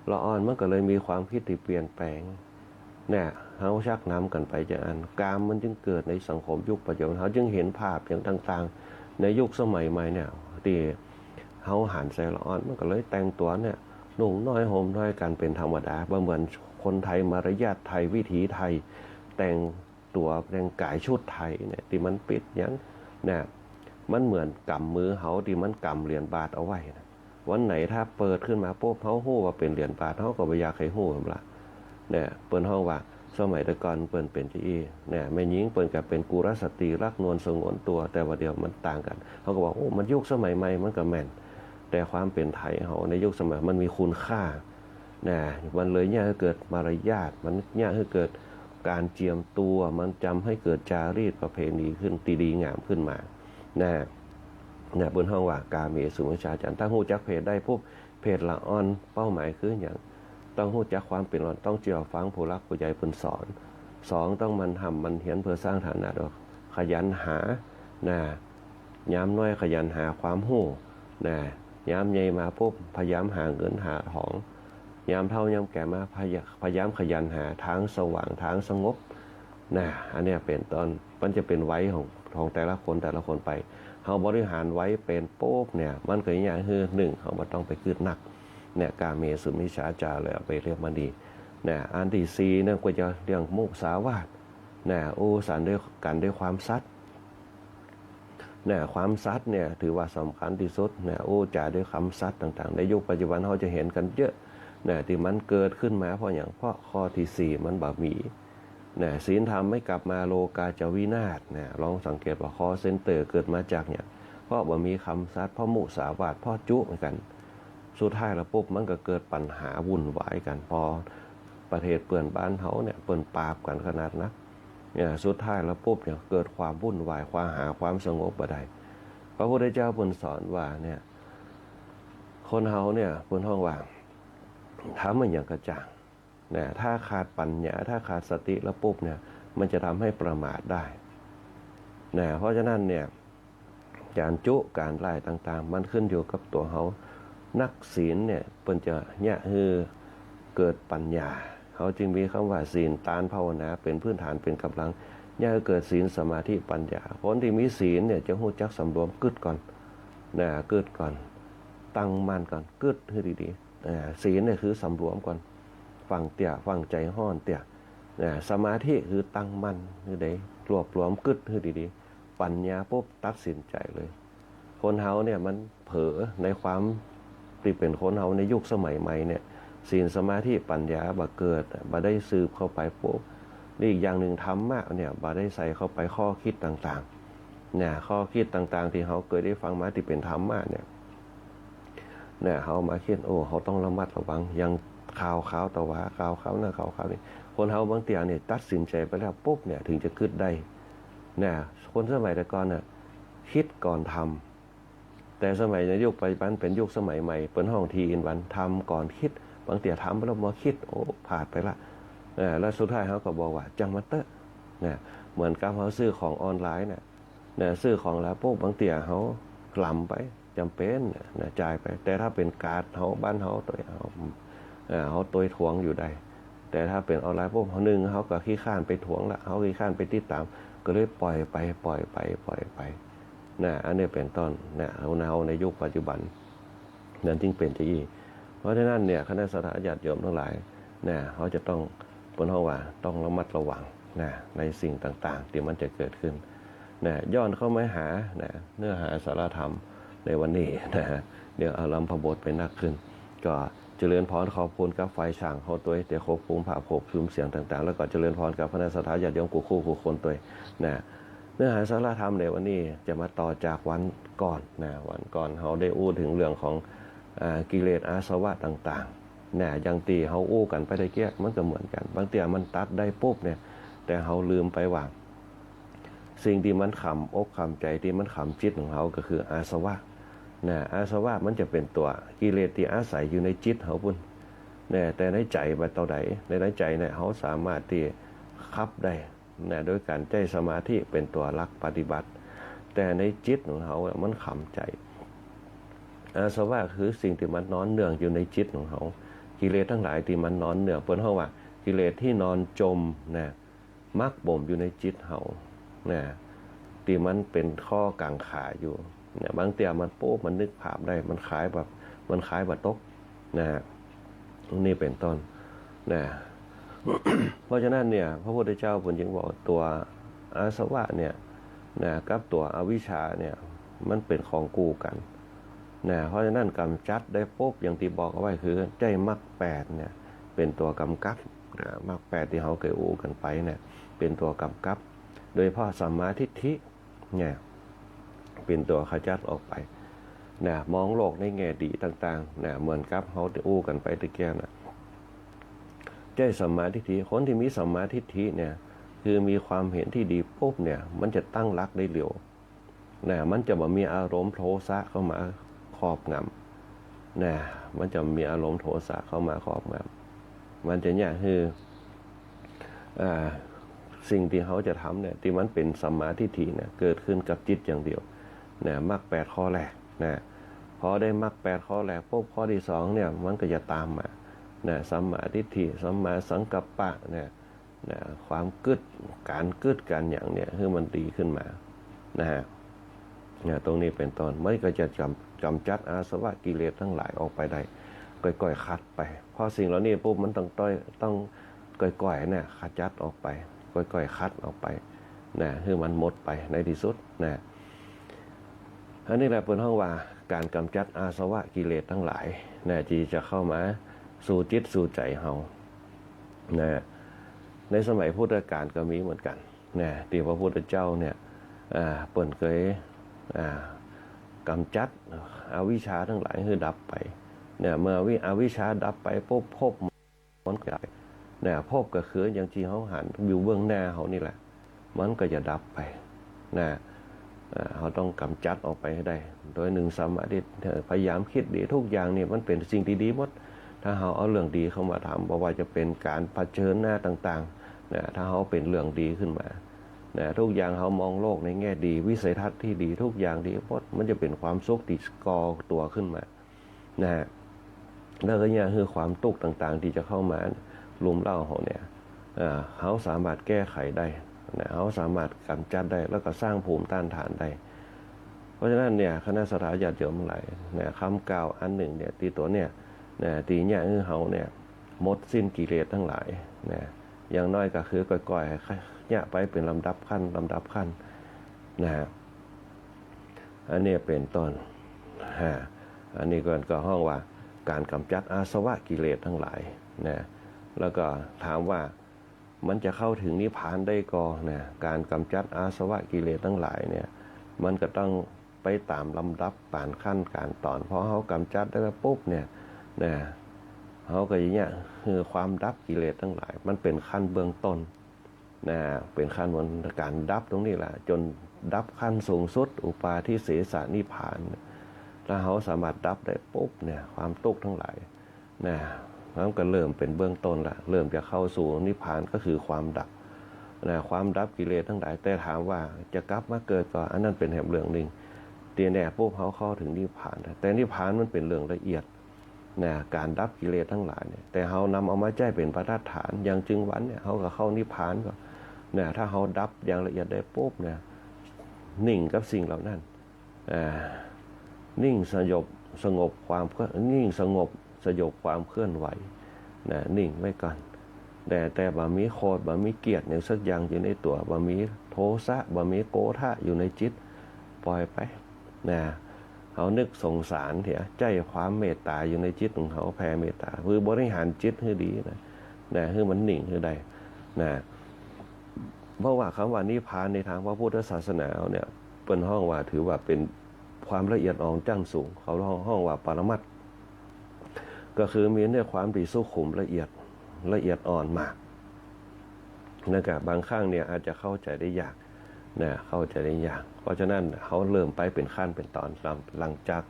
ละอ่อนมันก็เลยมีความคิดที่เปลี่ยนแปลงเนี่ยเฮาชักนำกันไปจากอันกามมันจึงเกิดในสังคมยุคปัจจุบันเฮาจึงเห็นภาพอย่างต่างๆในยุคสมัยใหม่เนี่ยที่เฮาหันใส่ละอ่อนมันก็เลยแต่งตัวเนี่ยนุ่งน้อยห่มน้อยกันเป็นธรรมดาเหมือนคนไทยมารยาทไทยวิถีไทยแต่งตัวแต่งกายชุดไทยเนี่ยที่มันปิดอย่างเนี่ยมันเหมือนกำมือเฮาที่มันกำเหรียญบาทเอาไว้นะวันไหนถ้าเปิดขึ้นมาปุ๊บเฮาฮู้ว่าเป็นเหรียญบาทเฮาก็บ่อยากให้ฮู้ล่ะเนี่ยเปิ้นฮ้องว่าสมัยแต่ก่อนเปิ้นเป็นจี้เนี่ยแม่หญิงเปิ้นก็เป็นกุลสตรีรักนวลสงวนตัวแต่ว่าเดี๋ยวมันต่างกันเฮาก็บอกโอ้มันยุคสมัยใหม่มันก็แม่นแต่ความเป็นไทยเฮาในยุคสมัยมันมีคุณค่านะมันเลยเนี่ยให้เกิดมารยาทมันเนี่ยให้เกิดการเจียมตัวมันจำให้เกิดจารีตประเพณีขึ้นดีงามขึ้นมานะเนี่ยบนห้องว่ากาเมสุมิจฉาจาราถ้าฮู้จักเพศได้ปุ๊บเพศละอ่อนเป้าหมายคืออย่างต้องฮู้จักความเป็นอ่อนต้องเจียวฟังผู้รักผู้ใหญ่เพิ่นสอน2ต้องมันทำมันเหียนเพื่อสร้างฐานะดอกขยันหานะยามน้อยขยันหาความฮู้นะยามใหญ่มาปุ๊บพยายามหาเงินหาทองยามเฒ่ายามแก่มาพยายามขยันหาทางสว่างทางสงบนะอันนี้เป็นตอนมันจะเป็นไว้ของแต่ละคนไปเฮาบริหารไว้เป็นโป๊บเนี่ยมันก็อย่างคือ1เฮาบ่ต้องไปคืดหนักเนี่ยกาเมสุมิจฉาจาราเลยเอาไปเรียกมันดีเนี่ยอันที่4เนี่ยก็จะเรื่องมุสาวาทเนี่ยโอ้สันด้วยกันด้วยความสัตย์เนี่ยความสัตย์เนี่ยถือว่าสำคัญที่สุดเนี่ยโอ้จาด้วยคำสัตย์ต่างๆในยุคปัจจุบันเฮาจะเห็นกันเยอะเนี่ยที่มันเกิดขึ้นมาเพราะอย่างเพราะข้อที่4มันบ่มีเนี่ยศีลธรรมไม่กลับมาโลกาจะวินาศเนี่ยลองสังเกตว่าคอเซ็นเตอร์เกิดมาจากเนี่ยเพราะบ่มีคำสัตย์เพราะมุสาวาทเพราะจุเหมือนกันสุดท้ายแล้วปุ๊บมันก็เกิดปัญหาวุ่นวายกันพอประเทศเปื่อนบ้านเฮาเนี่ยเปิ้นปราบกันขนาดนะ เนี่ยสุดท้ายแล้วปุ๊บเนี่ยเกิดความวุ่นวายความสงบบ่ได้พระพุทธเจ้าเพิ่นสอนว่าเนี่ยคนเฮาเนี่ยเพิ่นฮ้องว่าถามมันอย่างกระจ่างนะถ้าขาดปัญญาถ้าขาดสติแล้วปุ๊บเนี่ยมันจะทำให้ประมาทได้นะเพราะฉะนั้นเนี่ยการจุการไล่ต่างๆมันขึ้นอยู่กับตัวเขานักศีลเนี่ยเพิ่นจะเนี่ยคือเกิดปัญญาเขาจึงมีคำว่าศีลตานภาวนาเป็นพื้นฐานเป็นกำลังเนี่ยเกิดศีลสมาธิปัญญาคนที่มีศีลเนี่ยจะรู้จักสำรวมกึดก่อนนะกึดก่อนตั้งมั่นก่อนกึดให้ดีๆศีลเนี่ยคือสำรวมก่อนฟังเตี่ยฟังใจห้อนเตี่ยสมาธิคือตั้งมั่นคือได้รวบรวมกึดให้ดีๆปัญญาปุ๊บตัดสินใจเลยคนเฮาเนี่ยมันเผลอในความที่เป็นคนเฮาในยุคสมัยใหม่เนี่ยศีลสมาธิปัญญาบ่เกิดบ่ได้สืบเข้าไปปุ๊บนี่อีกอย่างหนึ่งธรรมะเนี่ยบ่ได้ใส่เข้าไปข้อคิดต่างๆเนี่ยข้อคิดต่างๆที่เฮาเคยได้ฟังมาที่เป็นธรรมะเนี่ยเฮามาคิดโอ้เฮาต้องระมัดระวังยังข่าวตะวาข่าวนั่นข่าวนี่คนเฮาบางเตียเนี่ยตัดสินใจไปแล้วปุ๊บเนี่ยถึงจะคิดได้เนี่ยคนสมัยแต่ก่อนน่ะคิดก่อนทำแต่สมัยในยุคปัจจุบันเป็นยุคสมัยใหม่เป็นห้องทีอินวันทำก่อนคิดบางเตียทำไปแล้วมาคิดโอ้ผ่านไปละแล้วสุดท้ายเขาก็บอกว่าจังมาเตอะเนี่ยเหมือนกับเขาซื้อของออนไลน์เนี่ยซื้อของแล้วปุ๊บบางเตียเขากล่ำไปจำเป็นจ่ายไปแต่ถ้าเป็นการ์ดเขาบ้านเขาตัวเขาตัวทวงอยู่ได้แต่ถ้าเป็นออนไลน์ปุ๊บหนึ่งเขาก็ขี้ข้านไปทวงละเขาขี้ข้านไปติดตามก็เลยปล่อยไปอันนี้เป็นต้นเอาในยุคปัจจุบันนั่นจึงเป็นที่อีเพราะฉะนั้นเนี่ยคณะสัตยาญาติโยมทั้งหลายเขาจะต้องเป็นห้องว่าต้องระมัดระวังในสิ่งต่างๆที่มันจะเกิดขึ้นย้อนเข้ามาหาเนื้อหาสาระธรรมในวันนี้เดี๋ยวเอาลำพบทไปนักขึ้นก็เจริญพรขอบคุณกับไฟช่างเขาตัวเดี๋ยวควบคุมผ่าควบคุมเสียงต่างๆแล้วก็เจริญพรกับคณะสัตยาญาติโยมคู่คนตัวเนื้อหาสาระธรรมในวันนี้จะมาต่อจากวันก่อนวันก่อนเขาได้อู้ถึงเรื่องของกิเลสอาสวะต่างๆอย่างตีเขาอู้กันไปได้เกี้ยมันก็เหมือนกันบางทีมันตัดได้ปุ๊บเนี่ยแต่เขาลืมไปว่าสิ่งที่มันขำอกขำใจที่มันขำจิตของเขาก็คืออาสวะอาสวะมันจะเป็นตัวกิเลสที่อาศัยอยู่ในจิตเขาพุ่นแต่ในใจไปเท่าใดในใจเนี่ยเขาสามารถที่ขับได้โดยการใจสมาธิเป็นตัวหลักปฏิบัติแต่ในจิตของเขามันขำใจอาสวะคือสิ่งที่มันนอนเนื่องอยู่ในจิตของเขากิเลสทั้งหลายที่มันนอนเนื่องเปิ้นเฮาว่ากิเลสที่นอนจมมักบ่มอยู่ในจิตเฮาที่มันเป็นข้อกังขาอยู่บางเตียมันโป๊ะมันนึกภาพได้มันคล้ายแบบตกนี่เป็นต้นเพราะฉะนั้นเนี่ยพระพุทธเจ้าเพิ่นจึงบอกตัวอาสวะเนี่ยกับตัวอวิชชาเนี่ยมันเป็นของคู่กันเพราะฉะนั้นกำจัดได้ปุ๊บอย่างที่บอกเอาไว้คือใจมรรค8เนี่ยเป็นตัวกำกับมรรค8ที่เฮาเคยอู้กันไปเนี่ยเป็นตัวกำกับโดยเฉพาะสัมมาทิฏฐิเนี่ยเป็นตัวขจัดออกไปมองโลกในแง่ดีต่างๆเหมือนกับเฮาได้อู้กันไปตะเกียบใจสัมมาทิฏฐิคนที่มีสัมมาทิฏฐิเนี่ยคือมีความเห็นที่ดีปุ๊บเนี่ยมันจะตั้งหลักได้เร็วมันจะบ่มีอารมณ์โทสะเข้ามาครอบงำมันจะมีอารมณ์โทสะเข้ามาครอบงำมันจะเนี่ยคือสิ่งที่เขาจะทำเนี่ยที่มันเป็นสัมมาทิฏฐิเนี่ยเกิดขึ้นกับจิตอย่างเดียวมรรค8ข้อแรกพอได้มรรค8ข้อแรกปุ๊บข้อที่2เนี่ยมันก็จะตามมาสัมมาทิฏฐิสัมมาสังกัปปะความการอย่างเนี่ยคือมันดีขึ้นมาตรงนี้เป็นต้นมันก็จะกำจัดอาสวะกิเลสทั้งหลายออกไปได้ก่อยๆคัดไปพอสิ่งเหล่านี้ปุ๊บมันต้องก่อยๆขจัดออกไปก่อยๆคัดออกไปคือมันหมดไปในที่สุดอันนี้แหละเป็นห้องว่าการกำจัดอาสวะกิเลสทั้งหลายที่จะเข้ามาสู่จิตสู่ใจเฮาในสมัยพุทธกาลก็มีเหมือนกันที่พระพุทธเจ้าเนี่ยเปิ่นเคยกำจัดอวิชชาทั้งหลายคือดับไปเมื่ออวิชชาดับไปปุ๊บภพมันก็พบก็คืออย่างที่เขาหันอยู่เบื้องหน้าเขานี่แหละ มันก็จะดับไปนะเขาต้องกำจัดออกไปให้ได้ โดยหนึ่งสมาธิพยายามคิดดีทุกอย่างนี่มันเป็นสิ่งที่ดีหมดถ้าเขาเอาเรื่องดีเข้ามาทำบอกว่าจะเป็นการเผชิญหน้าต่างๆนะถ้าเขาเป็นเรื่องดีขึ้นมานะทุกอย่างเขามองโลกในแง่ดีวิสัยทัศน์ที่ดีทุกอย่างดีหมดมันจะเป็นความสุขที่ก่อตัวขึ้นมานะแล้วก็เนี่ยคือความตุกต่างๆที่จะเข้ามาลุมเล่าเขาเนี่ยเขาสามารถแก้ไขได้นะเขาสามารถกำจัดได้แล้วก็สร้างภูมิต้านทานได้เพราะฉะนั้นเนี่ยคณะสัตยาญาติโยมทั้งหลายเนี่ยคำกล่าวอันหนึ่งเนี่ยตีตัวเนี่ยตีเนี่ยคือเขาเนี่ยหมดสิ้นกิเลสทั้งหลายนะอย่างน้อยก็คือก่อยๆเนี่ยไปเป็นลำดับขั้นนะฮะอันนี้เป็นต้นอันนี้ก็ห้องว่าการกำจัดอาสวะกิเลสทั้งหลายนะแล้วก็ถามว่ามันจะเข้าถึงนิพพานได้ก็นะการกำจัดอาสวะกิเลสทั้งหลายเนี่ยมันก็ต้องไปตามลำดับป่านขั้นการตอนเพราะเขากำจัดได้ปุ๊บเนี่ยนะเขาก็อย่างเงี้ยคือความดับกิเลสทั้งหลายมันเป็นขั้นเบื้องต้นนะเป็นขั้นบนการดับตรงนี้แหละจนดับขั้นสูงสุดอุปาทิเสสนิพพานถ้าเขาสามารถดับได้ปุ๊บเนี่ยความทุกข์ทั้งหลายนะมันก็เริ่มเป็นเบื้องต้นละเริ่มจะเข้าสู่นิพพานก็คือความดับนะความดับกิเลสทั้งหลายแต่ถามว่าจะกลับมาเกิดก็อันนั้นเป็นแห่งเรื่องหนึ่งเตียแน่ปุ๊บเขาเข้าถึงนิพพานแต่นิพพานมันเป็นเรื่องละเอียดนะการดับกิเลสทั้งหลายเนี่ยแต่เขานำเอามาใจเป็นประทัดฐานอย่างจึงวันเนี่ยเขาก็เข้านิพพานก็นะถ้าเขาดับอย่างละเอียดได้ปุ๊บเนี่ยนิ่งกับสิ่งเหล่านั้นนิ่งสงบความนิ่งสงบสยบความเคลื่อนไหวนะนิ่งไว้ก่อนแต่บ่มีโคตรบ่มีเกียรติอย่างสักอย่างอยู่ในตัวบ่มีโทสะบ่มีโกธะอยู่ในจิตปล่อยไปนะเขานึกสงสารเถอะใจความเมตตาอยู่ในจิตของเขาแผ่เมตตาคือบริหารจิตให้ดีนะคือมันนิ่งคือใดนะเพราะว่าคำว่านิพพานในทางพระพุทธศาสนาเนี่ยเป็นห้องว่าถือว่าเป็นความละเอียดอ่อนจั้งสูงเขาห้องว่าปรมัตถ์ก็คือมีเนื้อความที่สุขุมละเอียดอ่อนมากนะครับบางครั้งเนี่ยอาจจะเข้าใจได้ยากนะเข้าใจได้ยากเพราะฉะนั้นเขาเริ่มไปเป็นขั้นเป็นตอนหลังจาก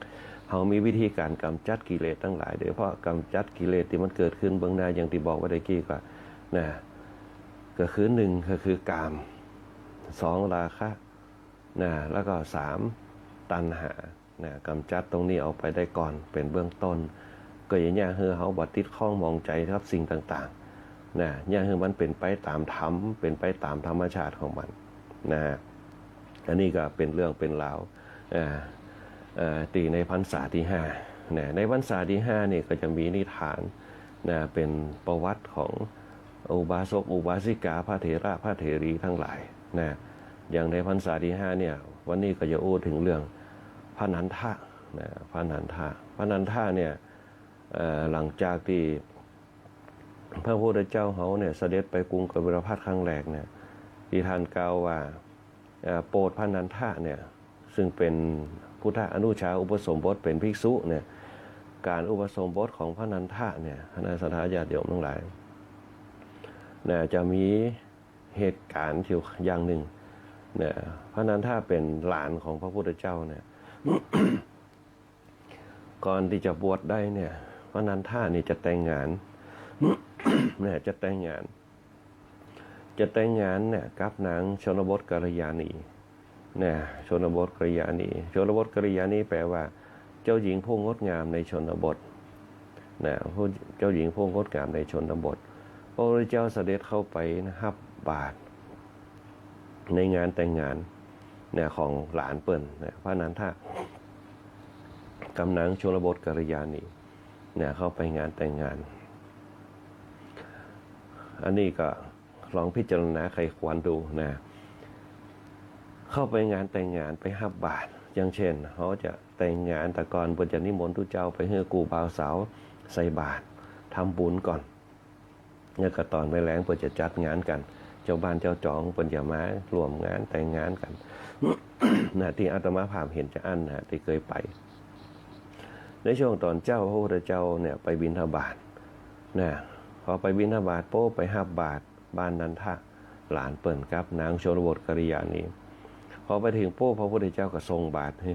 เขามีวิธีการกำจัดกิเลสทั้งหลายโดยเฉพาะกำจัดกิเลสที่มันเกิดขึ้นเบื้องหน้าอย่างที่บอกไว้ได้กี้ก็นะก็คือหนึ่งก็คือกามสองราคะนะแล้วก็สามตัณหานะกำจัดตรงนี้ออกไปได้ก่อนเป็นเบื้องต้นก็อย่างนี้คือเขาบัดติดข้องมองใจครับสิ่งต่างๆนะอย่างคือมันเป็นไปตามธรรมเป็นไปตามธรรมชาติของมันนะอันนี้ก็เป็นเรื่องเป็นราวตีในพรรษาที่5นะในพรรษาที่5นี่ก็จะมีนิทานนะเป็นประวัติของอุบาสกอุบาสิกาพระเถระพระเถรีทั้งหลายนะอย่างในพรรษาที่5เนี่ยวันนี้ก็จะพูดถึงเรื่องพระนันทะนะพระนันทะเนี่ยหลังจากที่พระพุทธเจ้าเขาเนี่ยเสด็จไปกรุงกบิลพัสครั้งแรกเนี่ยที่ท่านกล่าวว่าโปรดพระนันทะเนี่ยซึ่งเป็นพุทธอนุชาอุปสมบทเป็นภิกษุเนี่ยการอุปสมบทของพระนันทะเนี่ยคณะสัตยาญาติโยมทั้งหลายเนี่ยจะมีเหตุการณ์อย่างหนึ่งเนี่ยพระนันทะเป็นหลานของพระพุทธเจ้าเนี่ย ก่อนที่จะบวชได้เนี่ยพระนันทะนี่จะแต่งงาน เนี่ยจะแต่งงานเนี่ยกับนางชนบทกัลยาณีเนี่ยชนบทกัลยาณีแปลว่าเจ้าหญิงผู้งดงามในชนบทนะเจ้าหญิงผู้งดงามในชนบทพระพุทธเจ้าเสด็จเข้าไปนะครับบาทในงานแต่งงานเนี่ยของหลานเปิ้นเนี่ยพระนันทะกำนางชนบทกัลยาณีเนี่ยเข้าไปงานแต่งงานอันนี้ก็ลองพิจารณาใครควรดูนะเข้าไปงานแต่งงานไปฮับบาตรอย่างเช่นเขาจะแต่งงานแต่ก่อนเพิ่นจะนิมนต์ทุกเจ้าไปให้กูบ่าวสาวใส่บาตรทำบุญก่อนเนี่ยก็ตอนไปแล้งเพิ่นจะจัดงานกันเจ้าบ้านเจ้าจองเพิ่นจะมารวมงานแต่งงานกัน นะที่อาตมาภาพเห็นจะอั้นนะที่เคยไปในช่วงตอนเจ้าพระพุทธเจ้าเนี่ยไปบิณฑบาตนะพอไปบิณฑบาตโป๊ไปฮับบาตรบ้านนันทะ หลานเปิ่นกับนางชนบทกริยานีพอไปถึงปุ๊บพระพุทธเจ้าก็ทรงบาตรให้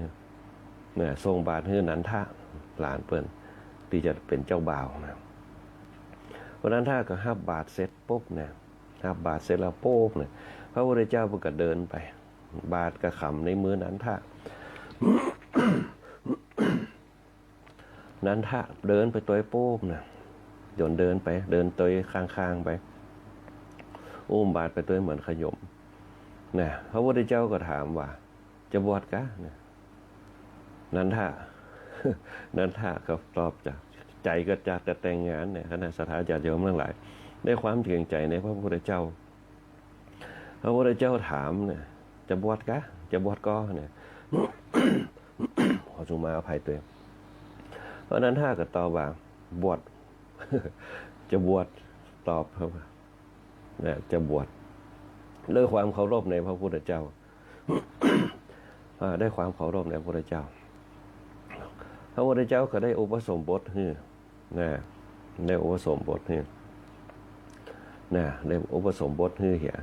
เนี่ยทรงบาตรให้นันทะหลานเปิ่นที่จะเป็นเจ้าบ่าวนะเพราะนั้นถ้าก็ฮับบาตรเสร็จปุ๊บเนี่ยฮับบาตรเสร็จแล้วปุ๊บเนี่ยพระพุทธเจ้าก็เดินไปบาตรกระขำในมือนันทะ นันทะเดินไปตัวปุ๊บนะโยนเดินไปเดินตัวข้างๆไปอุ้มบาตรไปตัวเหมือนขยมนะพระพุทธเจ้าก็ถามว่าจะบวชกะเนี่ยนันทะ นันทะก็ตอบจากใจก็จะแต่งงานเนี่ยคณะสัทธาญาติโยมทั้งหลายได้ความเกรงใจในพระพุทธเจ้าพระพุทธเจ้าถามเนี่ยจะบวชกะจะบวชก็เนี่ย ขอจงมาอภัยตัวเองเพราะนั้นถ้าก็ตอบว่าบวช จะบวชตอบเขาว่าเนี่ยจะบวชด้วยความเคารพในพระพุทธเจ้า ได้ความเคารพในพระพุทธเจ้าพระพุทธเจ้าก็ได้อุปสมบทให้นะได้อุปสมบทให้นะได้อุปสมบทให้เหี้ย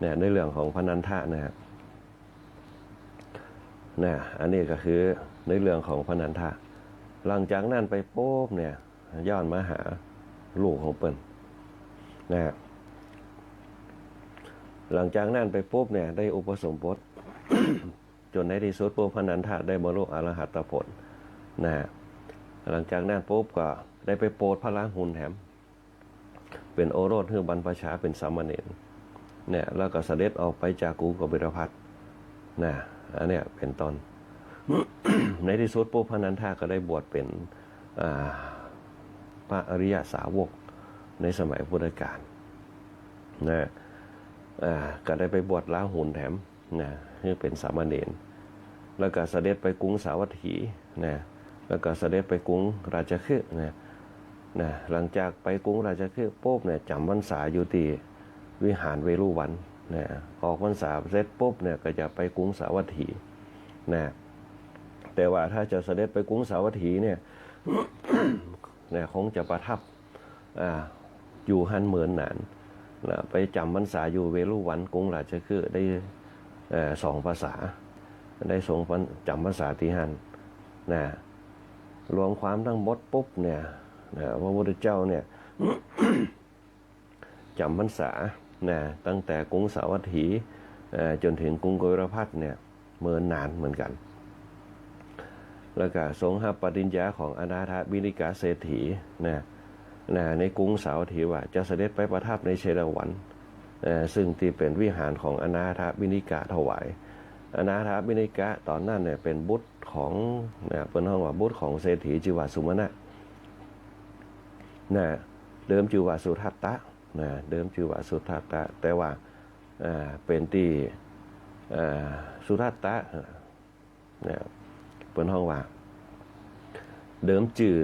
เนี่ยในเรื่องของพระนันทะนะอันนี้ก็คือในเรื่องของพระนันทะหลังจากนั้นไปปุ๊บเนี่ยย้อนมาหาลูกของเปิ้นนะหลังจากนั้นไปปุ๊บเนี่ยได้อุปสมบท จนในที่สุดปุ๊บพระนันทะได้บรรลุอรหัตผลนะหลังจากนั้นปุ๊บก็ได้ไปโปรดพระราหุลแถมเป็นโอรสคือบรรพชาเป็นสามเณรเนี่ยแล้วก็เสด็จออกไปจากกรุงกบิลพัสนะอันเนี้ยเป็นตอน ในที่สุดปุ๊บพระนันทะก็ได้บวชเป็นพระอริยสาวกในสมัยพุทธกาลนะก็ได้ไปบวชราหุลแถมนะคือเป็นสามเณรแล้วก็เสด็จไปกรุงสาวัตถีนะแล้วก็เสด็จไปกรุงราชคฤห์นะหลังจากไปกรุงราชคฤห์ปุ๊บเนี่ยจำพรรษาอยู่ที่วิหารเวรุวันนะออกพรรษาเสร็จปุ๊บเนี่ยก็จะไปกรุงสาวัตถีนะแต่ว่าถ้าจะเสด็จไปกรุงสาวัตถีเนี่ย เนี่ยคงจะประทับอยู่หันเหมือนนานนะไปจำพรรษาอยู่เวรุวันกรุงราชคฤห์ได้2 ภาษาได้ทรงจำพรรษาที่หันนะรวมความทั้งหมดปุ๊บเนี่ยพระพุทธเจ้าเนี่ย จำพรรษาตั้งแต่กรุงสาวัตถีจนถึงกรุงกบิลพัสเนี่ยเมินนานเหมือนกันแล้วก็ทรงรับปริญญาของอนาถบิณฑิกาเศรษฐีในกรุงสาวัตถีว่าจะเสด็จไปประทับในเชตวันซึ่งที่เป็นวิหารของอนาถบิณฑิกาถวายอนาถบิณฑิกะตอนนั้นเนี่ยเป็นบุตรของเป็นห้องว่าบุตรของเศรษฐีชื่อว่าสุมาณะเดิมชื่อว่าสุทัตตะเดิมชื่อว่าสุทัตตะแต่ว่าเป็นที่สุทัตตะเป็นห้องว่าเดิมชื่อ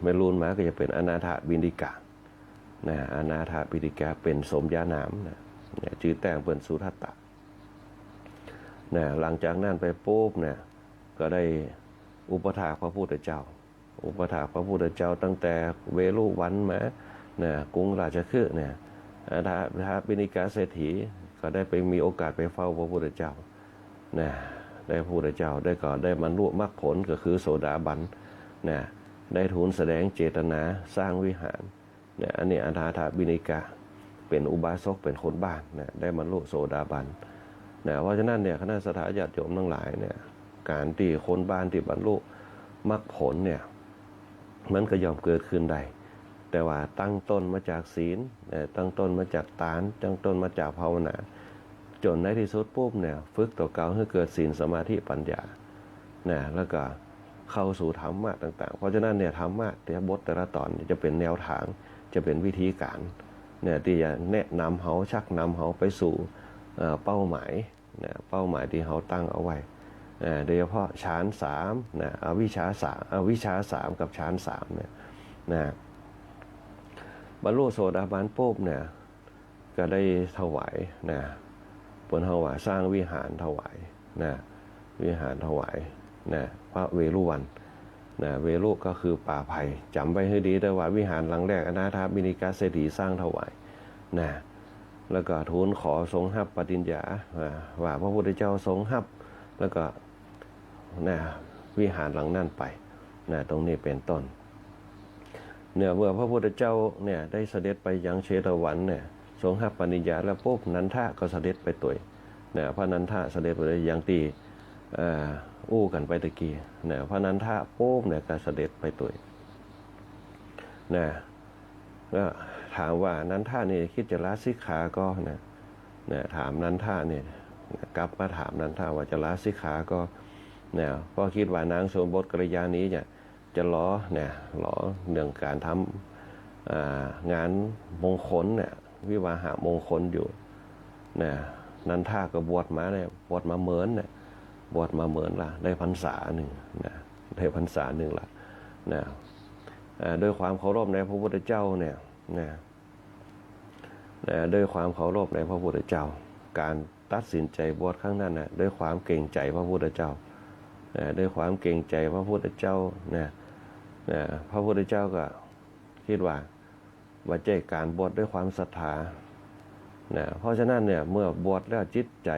เมรุนมาก็จะเป็นอนาถบิณฑิกะอนาถบิณฑิกะเป็นสมญานามชื่อแต่งเป็นสุทัตตะหลังจากนั้นไปปุ๊บเนี่ยก็ได้อุปถากพระพุทธเจ้าอุปถากพระพุทธเจ้าตั้งแต่เวรุวันมากรุงราชคฤห์อนาถบิณฑิกาเศรษฐีก็ได้ไปมีโอกาสไปเฝ้าพระพุทธเจ้าได้พระพุทธเจ้าได้ก็ได้บรรลุมรรคผลก็คือโสดาบันได้ทูลแสดงเจตนาสร้างวิหารอันนี้อนาถบิณฑิกะเป็นอุบาสกเป็นคนบ้านได้บรรลุโสดาบันเพราะฉะนั้นเนี่ยคณะสัทธาญาติโยมทั้งหลายเนี่ยการที่คนบ้านที่บรรลุมรรคผลเนี่ยมันก็ยอมเกิดขึ้นได้แต่ว่าตั้งต้นมาจากศีลตั้งต้นมาจากทานตั้งต้นมาจากภาวนาจนในที่สุดปุ๊บเนี่ยฝึกต่อเก่าให้เกิดศีลสมาธิปัญญาแล้วก็เข้าสู่ธรรมะต่างๆเพราะฉะนั้นเนี่ยธรรมะแต่บทแต่ละตอนจะเป็นแนวทางจะเป็นวิธีการที่จะแนะนำเขาชักนำเขาไปสู่เป้าหมายเป้าหมายที่เขาตั้งเอาไว้โดยเฉพาะฌาน3อวิชชา3กับฌาน3เนี่ยบรรลุโสดาบันปุ๊บเนี่ยก็ได้ถวายผลถวายสร้างวิหารถวายวิหารถวายพระเวรุวันเวรุก็คือป่าไผ่จำไว้ให้ดีแต่ว่าวิหารหลังแรกอนาถบิณฑิกาเศรษฐีสร้างถวาย แล้วก็ทูลขอทรงรับปฏิญญาว่าพระพุทธเจ้าทรงรับแล้วก็วิหารหลังนั้นไปตรงนี้เป็นต้นเมื่อพระพุทธเจ้าได้เสด็จไปยังเชตวันทรงรับปฏิญญาแล้วปุ๊บนันทะก็เสด็จไปตุยพระนันทะเสด็จไปยังตีอู้กันไปตะกี้พระนันทะปุ๊บก็เสด็จไปตุยก็ถามว่านันทะนี่คิดจะละสิกขาก็ถามนันทะเนี่ยกลับมาถามนันทะว่าจะละสิกขาก็ก็คิดว่านางชมบทกัลยาณีจะล้อเรื่องการทำงานมงคลวิวาหามงคลอยู่นันทาก็บวชมาบวชมาเหมือนบวชมาเหมือนละได้พรรษาหนึ่งได้พรรษาหนึ่งละด้วยความเคารพในพระพุทธเจ้าด้วยความเคารพในพระพุทธเจ้าการตัดสินใจบวชครั้งนั้นด้วยความเกรงใจพระพุทธเจ้าด้วยความเกรงใจพระพุทธเจ้าพระพุทธเจ้าก็คิดว่าใจการบวชด้วยความศรัทธาเพราะฉะนั้นเมื่อบวชแล้วจิตใจ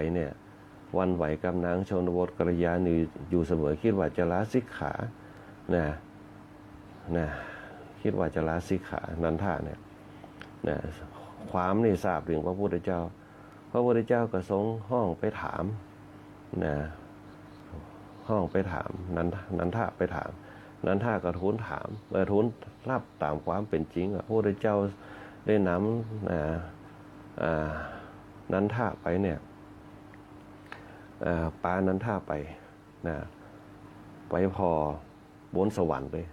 วันไหวกับนางชนบทกัลยาณีอยู่เสมอคิดว่าจะละสิกขาคิดว่าจะละสิกขานันทะความทราบถึงพระพุทธเจ้าพระพุทธเจ้าก็ทรงห้องไปถามห้องไปถามนันทะไปถามนันทะก็ทูลถามทูลรับตามความเป็นจริงพระพุทธเจ้าได้นำนันทะไปปานันทะไปไปพอบนสวรรค์เลย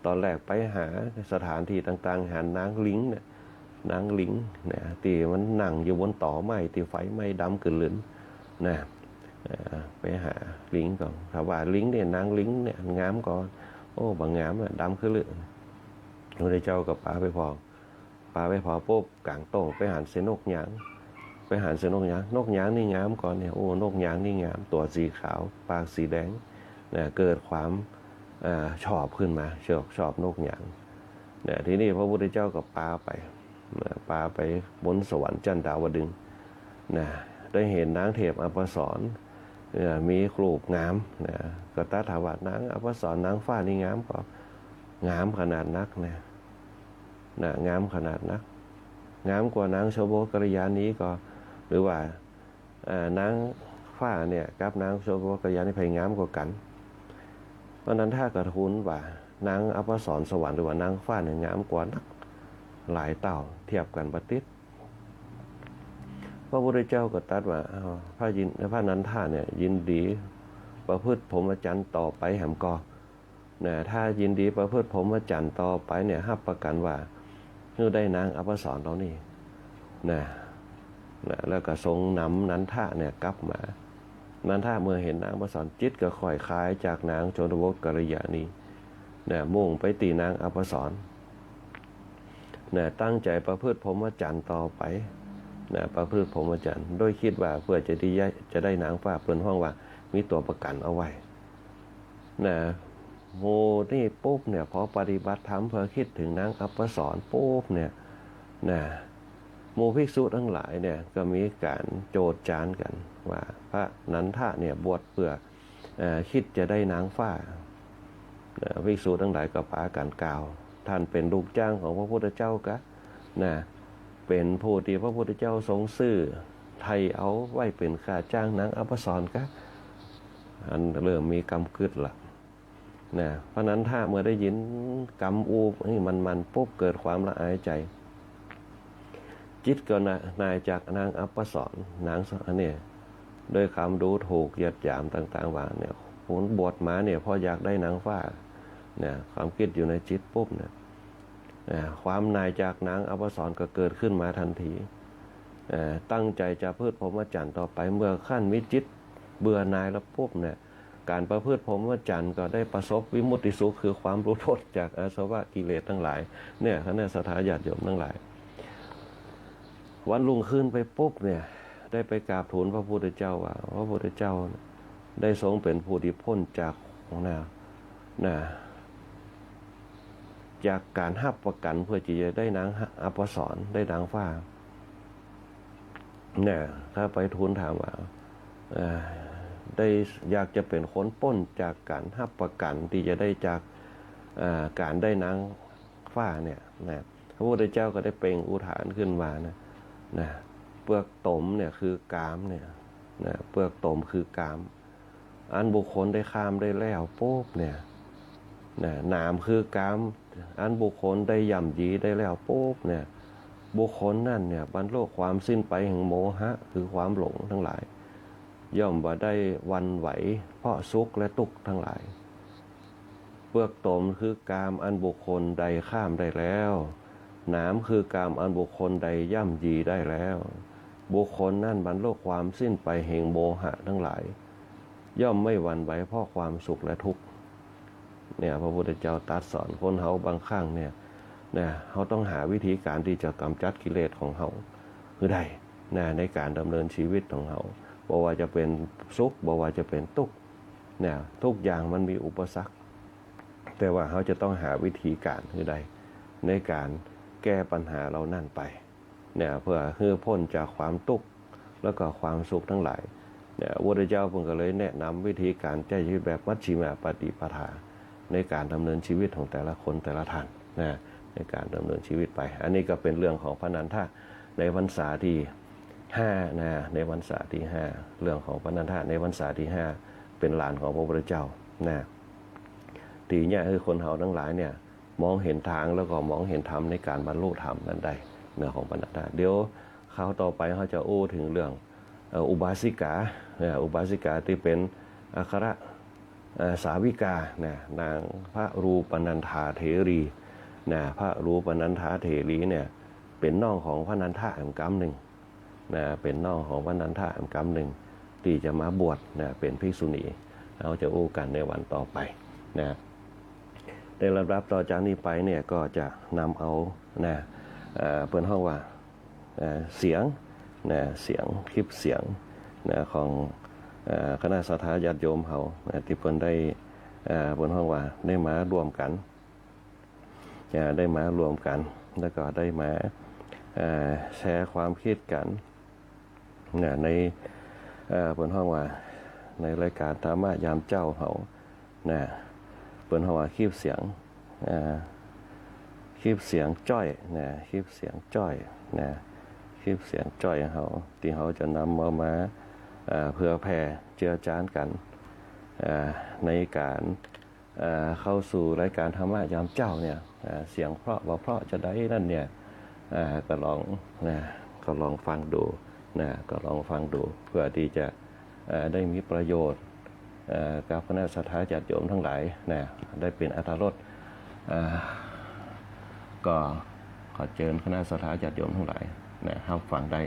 ตอนแรกไปหาสถานที่ต่างๆหานางลิงนางลิงตีมันนั่งอยู่บนต่อไม้ตีไฟไม้ดำกึ่นหลืนไปหาลิงก่อนถ้าว่าลิงนางลิงงามก่อนโอ้บางงามดำขึ้นเลยพระเจ้ากับปลาไปพอปุ๊บกลางโต่งไปหันเสนกหยางไปหันเสนกหยางนกหยางนี่งามก่อนโอ้นกหยางนี่งามตัวสีขาวปากสีแดงเกิดความชอบขึ้นมาชอบนกหยางทีนี้พระพุทธเจ้ากับปลาไปบนสวรรค์จันทาวดึงส์ได้เห็นนางเทพอัปสรมีกรูปงามก็ตรัสถามว่านางอัปสรนางฟ้านี่งามก็งามขนาดนักงามขนาดนักงามกว่านางโชโบกัลยาณีก็หรือว่านางฟ้ากับนางโชโบกัลยาณีไผงามกว่ากันเพราะนั้นถ้ากระทูลว่านางอัปสรสวรรค์หรือว่านางฟ้างามกว่านักหลายเต่าเทียบกันประติษพระพุทธเจ้าก็ตรัสว่าพระนันทะยินดีประพฤติพรหมจรรย์ต่อไปแหมก็ถ้ายินดีประพฤติพรหมจรรย์ต่อไปรับประกันว่าเมื่อได้นางอัปสรเหล่านี้แล้วก็ทรงนำนันทะกลับมานันทะเมื่อเห็นนางอัปสรจิตก็ค่อยคลายจากนางโชนบทกัลยาณีมุ่งไปตีนางอัปสรตั้งใจประพฤติพรหมจรรย์ต่อไปประพฤติพรหมจรรย์โดยคิดว่าเพื่อจะได้นางฟ้าเปิ้นห้องว่ามีตัวประกันเอาไว้โมนี่ปุ๊บพอปฏิบัติธรรมเพื่อคิดถึงนางอัปสรปุ๊บโมภิกษุทั้งหลายก็มีการโจษจานกันว่าพระนันทะบวชเพื่อคิดจะได้นางฟ้าภิกษุทั้งหลายก็พากันกล่าวท่านเป็นลูกจ้างของพระพุทธเจ้ากะเป็นผู้ที่พระพุทธเจ้าทรงซื้อไทยเอาไว้เป็นค่าจ้างนางอัปสรกะอันเริ่มมีกรรมกึศละเพราะนั้นถ้าเมื่อได้ยินกรรมอูนี่มันปุ๊บเกิดความละอายใจจิตก็นายจากนางอัปสรนางโดยคำดูถูกเหยียดหยามต่างๆว่าผลบวชมาพออยากได้นางฟ้าความคิดอยู่ในจิตปุ๊บความนายจากนางอัปสรก็เกิดขึ้นมาทันทีตั้งใจจะพืชพรหมจรรย์ต่อไปเมื่อขั้นมิจิตเบื่อนายแล้วปุ๊บการประพฤติพรหมจรรย์ก็ได้ประสบวิมุตติสุขคือความรู้พ้นจากอาสวะกิเลสทั้งหลายคณะสัทธาญาติโยมทั้งหลายวันรุ่งขึ้นไปปุ๊บได้ไปกราบทูลพระพุทธเจ้าว่าพระพุทธเจ้าได้ทรงเป็นผู้ที่พ้นจากจากการหับประกันเพื่อที่จะได้นางอัปสรได้นางฟ้า เนี่ยถ้าไปทูลถามว่าได้อยากจะเป็นคนป้นจากการหับประกันที่จะได้จากการได้นางฟ้าเนี่ยนะพระพุทธเจ้าก็ได้เปล่งอุทานขึ้นมานะเปลือกตมเนี่ยคือกามเนี่ยนะเปลือกตมคือกามอันบุคคลได้ข้ามได้แล้วปุ๊บเนี่ยนะนามคือกามอันบุคคลได้ย่ำยีได้แล้วปุ๊บเนี่ยบุคคลนั่นเนี่ยบรรลุความสิ้นไปแห่งโมหะคือความหลงทั้งหลายย่อมว่าได้วันไหวเพราะสุขและทุกข์ทั้งหลายเปลือกตมคือกามอันบุคคลใดข้ามได้แล้วหนามคือกามอันบุคคลใดย่ำยีได้แล้วบุคคลนั่นบรรลุความสิ้นไปแห่งโมหะทั้งหลายย่อมไม่หวั่นไหวเพราะความสุขและทุกข์เนี่ยพระพุทธเจ้าตรัสสอนคนเฮาบางครั้งเนี่ยเขาต้องหาวิธีการที่จะกำจัดกิเลสของเขาคือได้ในการดำเนินชีวิตของเขาบอกว่าจะเป็นสุขบอกว่าจะเป็นทุกข์เนี่ยทุกอย่างมันมีอุปสรรคแต่ว่าเขาจะต้องหาวิธีการคือใดในการแก้ปัญหาเรานั่นไปเนี่ยเพื่อให้พ้นจากความทุกข์แล้วก็ความสุขทั้งหลายเนี่ยพระพุทธเจ้าเพิ่งก็เลยแนะนำวิธีการใช้ชีวิตแบบมัชฌิมาปฏิปทาในการดำเนินชีวิตของแต่ละคนแต่ละท่านในการดำเนินชีวิตไปอันนี้ก็เป็นเรื่องของพระนันทะในพรรษาที่5ในพรรษาที่5เรื่องของพระนันทะในพรรษาที่5เป็นหลานของพระพุทธเจ้าตีเนี่ยคือคนเฮาทั้งหลายเนี่ยมองเห็นทางแล้วก็มองเห็นธรรมในการบรรลุธรรมนั้นได้เรื่องของพระนันทะเดี๋ยวคราวต่อไปเขาจะอู้ถึงเรื่องอุบาสิกาอุบาสิกาที่เป็นอัครสาวิกานางพระรูปนันทาเถรีพระรูปนันทาเถรีเนี่ยเป็นน้องของพระนันทะอันกำหนึ่งเป็นน้องของพระนันทะอันกำหนึ่งที่จะมาบวชเป็นภิกษุณีเราจะอู้กันในวันต่อไปในลำดับต่อจากนี้ไปเนี่ยก็จะนำเอาเปิดห้องว่าเสียงเสียงคลิปเสียงของคณะสัทธาญาติโยมเขาที่เพิ่นได้เปิดห้องว่าได้มารวมกันได้มารวมกันแล้วก็ได้มาแชร์ความคิดกันในเปิดห้องว่าในรายการธรรมะยามเจ้าเขาเปิดห้องว่าคลิปเสียงคลิปเสียงจ้อยคลิปเสียงจ้อยคลิปเสียงจ้อยเขาที่เขาจะนำมาเพื่อแผ่เจือจานกันในการเข้าสู่รายการธรรมะยามเจ้าเนี่ยเสียงเพราะว่าเพราะจะได้นั่นเนี่ยก็ลองฟังดูก็ลองฟังดูเพื่อที่จะได้มีประโยชน์กับคณะสัทธาญาติโยมทั้งหลายได้เป็นอรรถรสก็ขอเชิญคณะสัทธาญาติโยมทั้งหลายรับฟังได้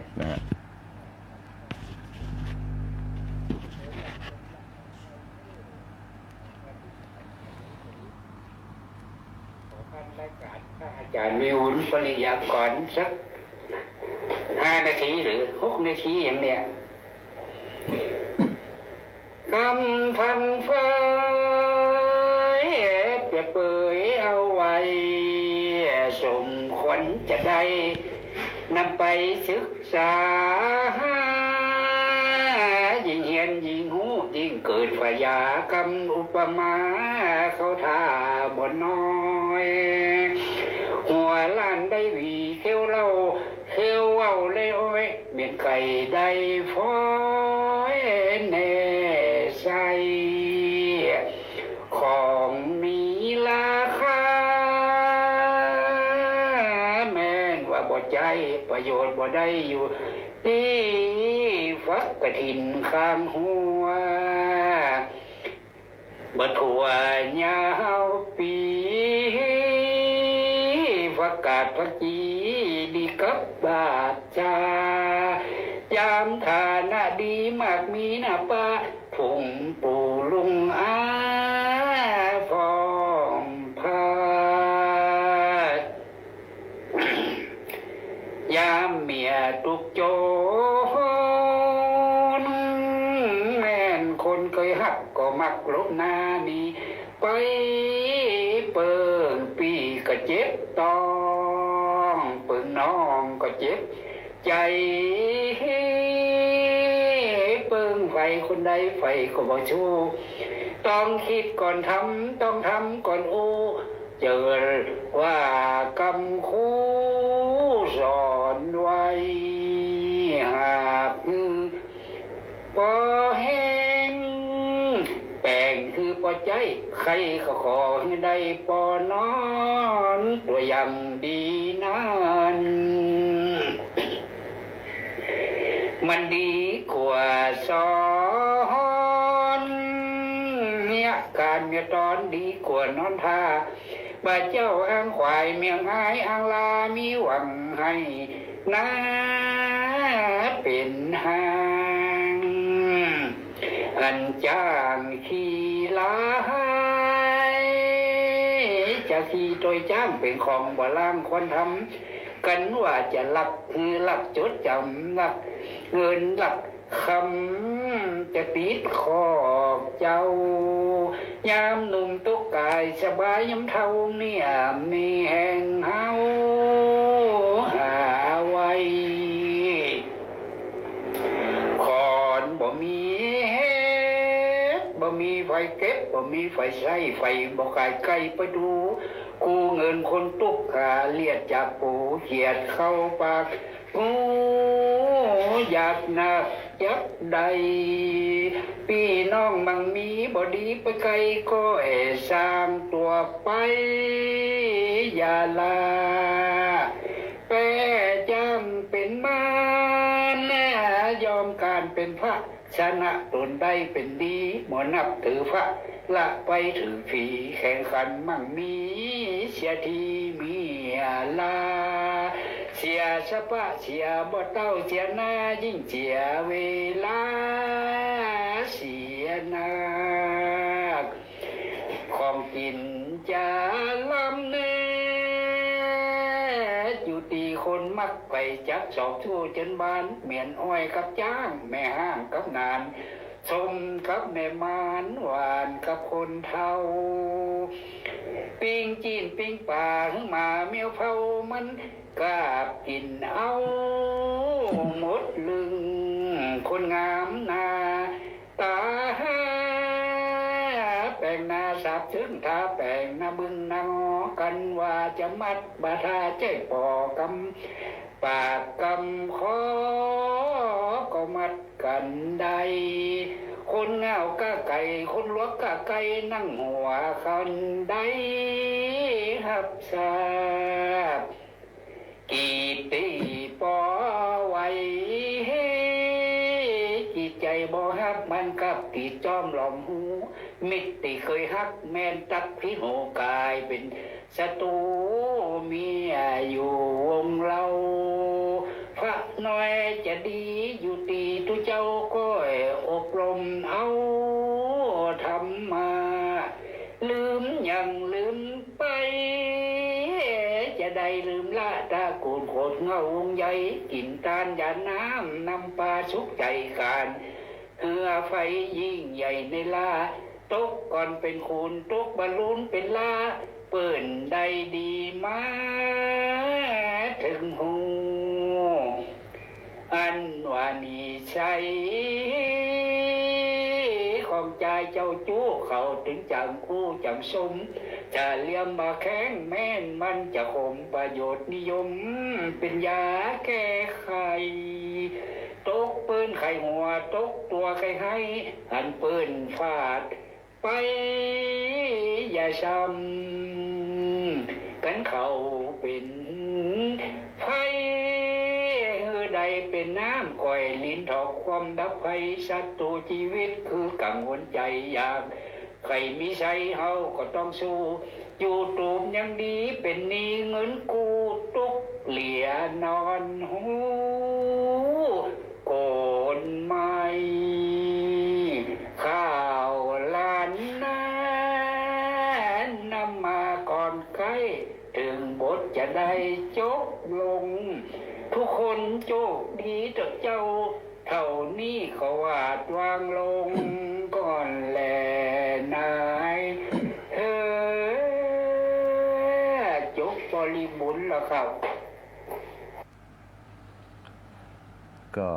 อาจารย์มีวุฒิปริยากรสัก5 นาทีหรือ6 นาทีอย่างเนี้ยคำพันฟ้าเปรียบเปยเอาไว้สมควรจะได้นำไปศึกษายิ่งเห็นยิ่งหูยิ่งเกิดพยากรรมอุปมาเขาท่าบ่น้อยหัวล้านได้วีเขี้ยวเล่าเขี้ยวเว้าเลยโอ้ยเมียนไก่ได้ฟอยแน่ใสของมีราคาแม่นว่าบ่ใจประโยชน์บ่ได้อยู่ที่ฟักกระถินข้างหัวบ่ทั่วยาวปีฟักกาดพักจีดีกับบาดจายามฐานะดีมากมีหน้าป้าผงปู่ลุงอาฟองพายามเมียตุกโจนแม่นคนเคยหักก็มักลบหน้านี้ไปเปิงปีก็เจ็บต้องเปิงน้องก็เจ็บใจ คนใดไฟก็บ่ชูต้องคิดก่อนทำต้องทำก่อนอู้เจอว่ากำคูสอนไว้หากปอแห้งแปลงคือปอใจใครก็ขอให้ได้ปอนอนตัวอย่างดีนั้นมันดีกว่าสอนเนี่ยการเมียตอนดีกว่านอนท่าบาเจ้าอ้างควายเมียงหายอ้างลามีหวังให้นาเป็นหางอันจ้างขี่ลายจะขี่โดยจ้างเป็นของบ่ล่างคนทำกันว่าจะหลักคือหลักจดจำหลักเงินหลักคำจะติดคอเจ้ายามหนุ่มตุกกายสบายยำเท่าเนี่ยมีแห่งเฮาหาไว้ขอนบ่มีเฮ็ดบ่มีไฟเก็บบ่มีไฟใช้ไฟบ่กายไกลไปดูกูเงินคนตุกกาเลียดจากปูเขียดเข้าปากกูอยากนักยักใดพี่น้องมังมีบอดีไปไกลก็สร้างตัวไปอย่าลาแปรจำเป็นมาแน่ยอมการเป็นพระชนะตนได้เป็นดีหมอนับถือพระละไปถือผีแข่งขันมั่งมีเสียทีมีลาเสียสะปะเสียบ่เต้าเสียหน้ายิ่งเสียเวลาเสียนักของกินจะลำเนอยู่ตีคนมักไปจักสอบทั่วจนบานเหมียนอ้อยกับจ้างแม่ห้างกับนานชมกับแม่มานหวานกับคนเท่าปิ้งจีนปิ้งป่าหมาเมียวเผามันกาบกินเอาหมดลึงคนงามนาตาแปลงนาสาบถึงทาแปลงนาบึงนางกันว่าจะมัดบาทาใจปอกำปากกำคอก็มัดกันได้คนเงาก้าไก่คนลวกก้าไก่นั่งหัวคันได้หับสาบกีตีปอไว้จิตใจบ่ฮับมันกับตีจอมหลอมหูมิตรที่เคยฮักแม่นตักพิโหกายเป็นศัตรูเมียอยู่วงเราพระน้อยจะดีอยู่ตีทุเจ้าก็อบรมเอาทำมาลืมยังลืมไปจะได้ลืมละตากูลโคตรเงาวงใหญ่กินตาลยาน้ำนำปลาสุกใจการเหือไฟยิ่งใหญ่ในลาตกก่อนเป็นคูณตกบอลลูนเป็นลาเปิ่นได้ดีมาถึงหูอันว่านี่ใช่ของใจเจ้าจู้เขาถึงจังคู่จังสมจะเลี้ยมมาแข้งแม่นมันจะข่มประโยชน์นิยมเป็นยาแก้ไขตกปืนไข่หัวตกตัวไข่ให้หันปืนฟาดไปอย่าช้ำกันเขาเป็นไฟใดเป็นน้ำก่อยลิ้นถอกความดับไฟศัตรูชีวิตคือกังวลใจอย่างใครมีใช้เฮาก็ต้องสู้อยู่ตูมยังดีเป็นนี้เงินกูตุกเหลี่ยนอนหูโกนไม่ข้าวลานนานำมาก่อนใกล้ถึงบทจะได้จบลงทุกคนโชคดีเจ้าเท่านี้เขาวาดวางลงก่อนแลนายจบบริบูรณ์แล้วครับ ก็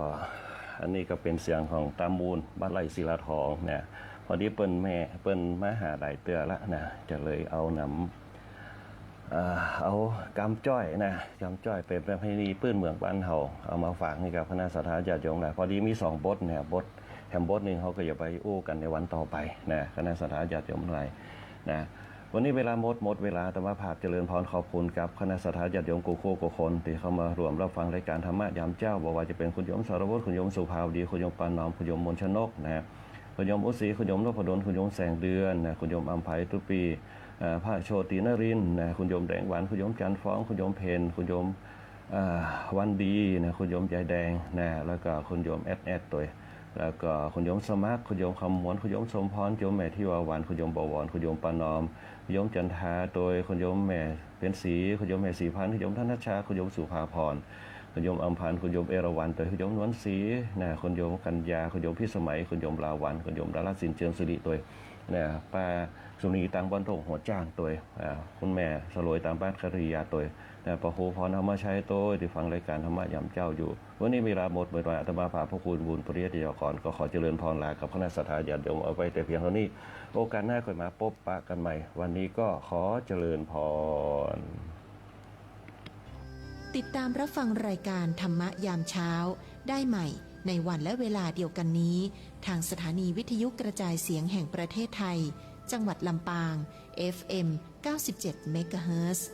อันนี้ก็เป็นเสียงของตามูลบ้านไร่ศิลาทองนะพอดีเปิ้นแม่เปิ้นมาหาหลายเตือละนะจะเลยเอานำเอากำจ้อยนะกำจ้อยเป็นประเพณีปื้นเมืองบ้านเฮาเอามาฝากให้กับคณะสัตยาติโยมนะพอดีมี2บทเนี่ยบทแฮมบทนึงเขาก็อย่าไปอู้กันในวันต่อไปนะคณะสัตยาติโยมทั้งหลายนะวันนี้เวลาหมดเวลาแต่ว่าภาพเจริญพรขอบคุณกับคณะสัตยาติโยมกุคนที่เข้ามารวมรับฟังรายการธรรมะยามเจ้าบอกว่าจะเป็นคุณโยมสารวัตรคุณโยมสุภาวดีคุณโยมปานนอมคุณโยมมนชนกนะคุณโยมอุศรีคุณโยมนพดลคุณโยมแสงเดือนนะคุณโยมอัมภัยตุปีพระโชตินรินทร์นะคุณโยมแดงหวานคุณโยมจันฟ้องคุณโยมเพนคุณโยมวันดีนะคุณโยมใจแดงนะแล้วก็คุณโยมแอดตัวแล้วก็คุณโยมสมัครคุณโยมคำมวนคุณโยมสมพรคุณโยมแม่ที่วาวันคุณโยมบวรคุณโยมปานอมคุณโยมจันทาโดยคุณโยมแม่เป็นศรีคุณโยมแม่ศรีพันธ์คุณโยมธนชาคุณโยมสุภาพรคุณโยมอัมพันธ์คุณโยมเอราวัณโดยคุณโยมนวลศรีนะคุณโยมกัญญาคุณโยมพิสมัยคุณโยมลาวันคุณโยมดาราสินเจืองสิริตัวเนี่ยป้าสุนีตังบ้านโถงหัวจ้างตัวคุณแม่สลวยตามบ้านคริยาตัวประโคพรเอามาใช้ตัวที่ฟังรายการธรรมะยามเจ้าอยู่วันนี้เวลาหมดอาตมาภาพพระคุณบุญปริยติยากรก็ขอเจริญพรลากับคณะสัตยาติโยมเอาไปแต่เพียงเท่านี้โอกาสหน้าค่อยมาพบปะกันใหม่วันนี้ก็ขอเจริญพรติดตามรับฟังรายการธรรมะยามเช้าได้ใหม่ในวันและเวลาเดียวกันนี้ทางสถานีวิทยุกระจายเสียงแห่งประเทศไทยจังหวัดลำปาง FM 97 เมกะเฮิรตซ์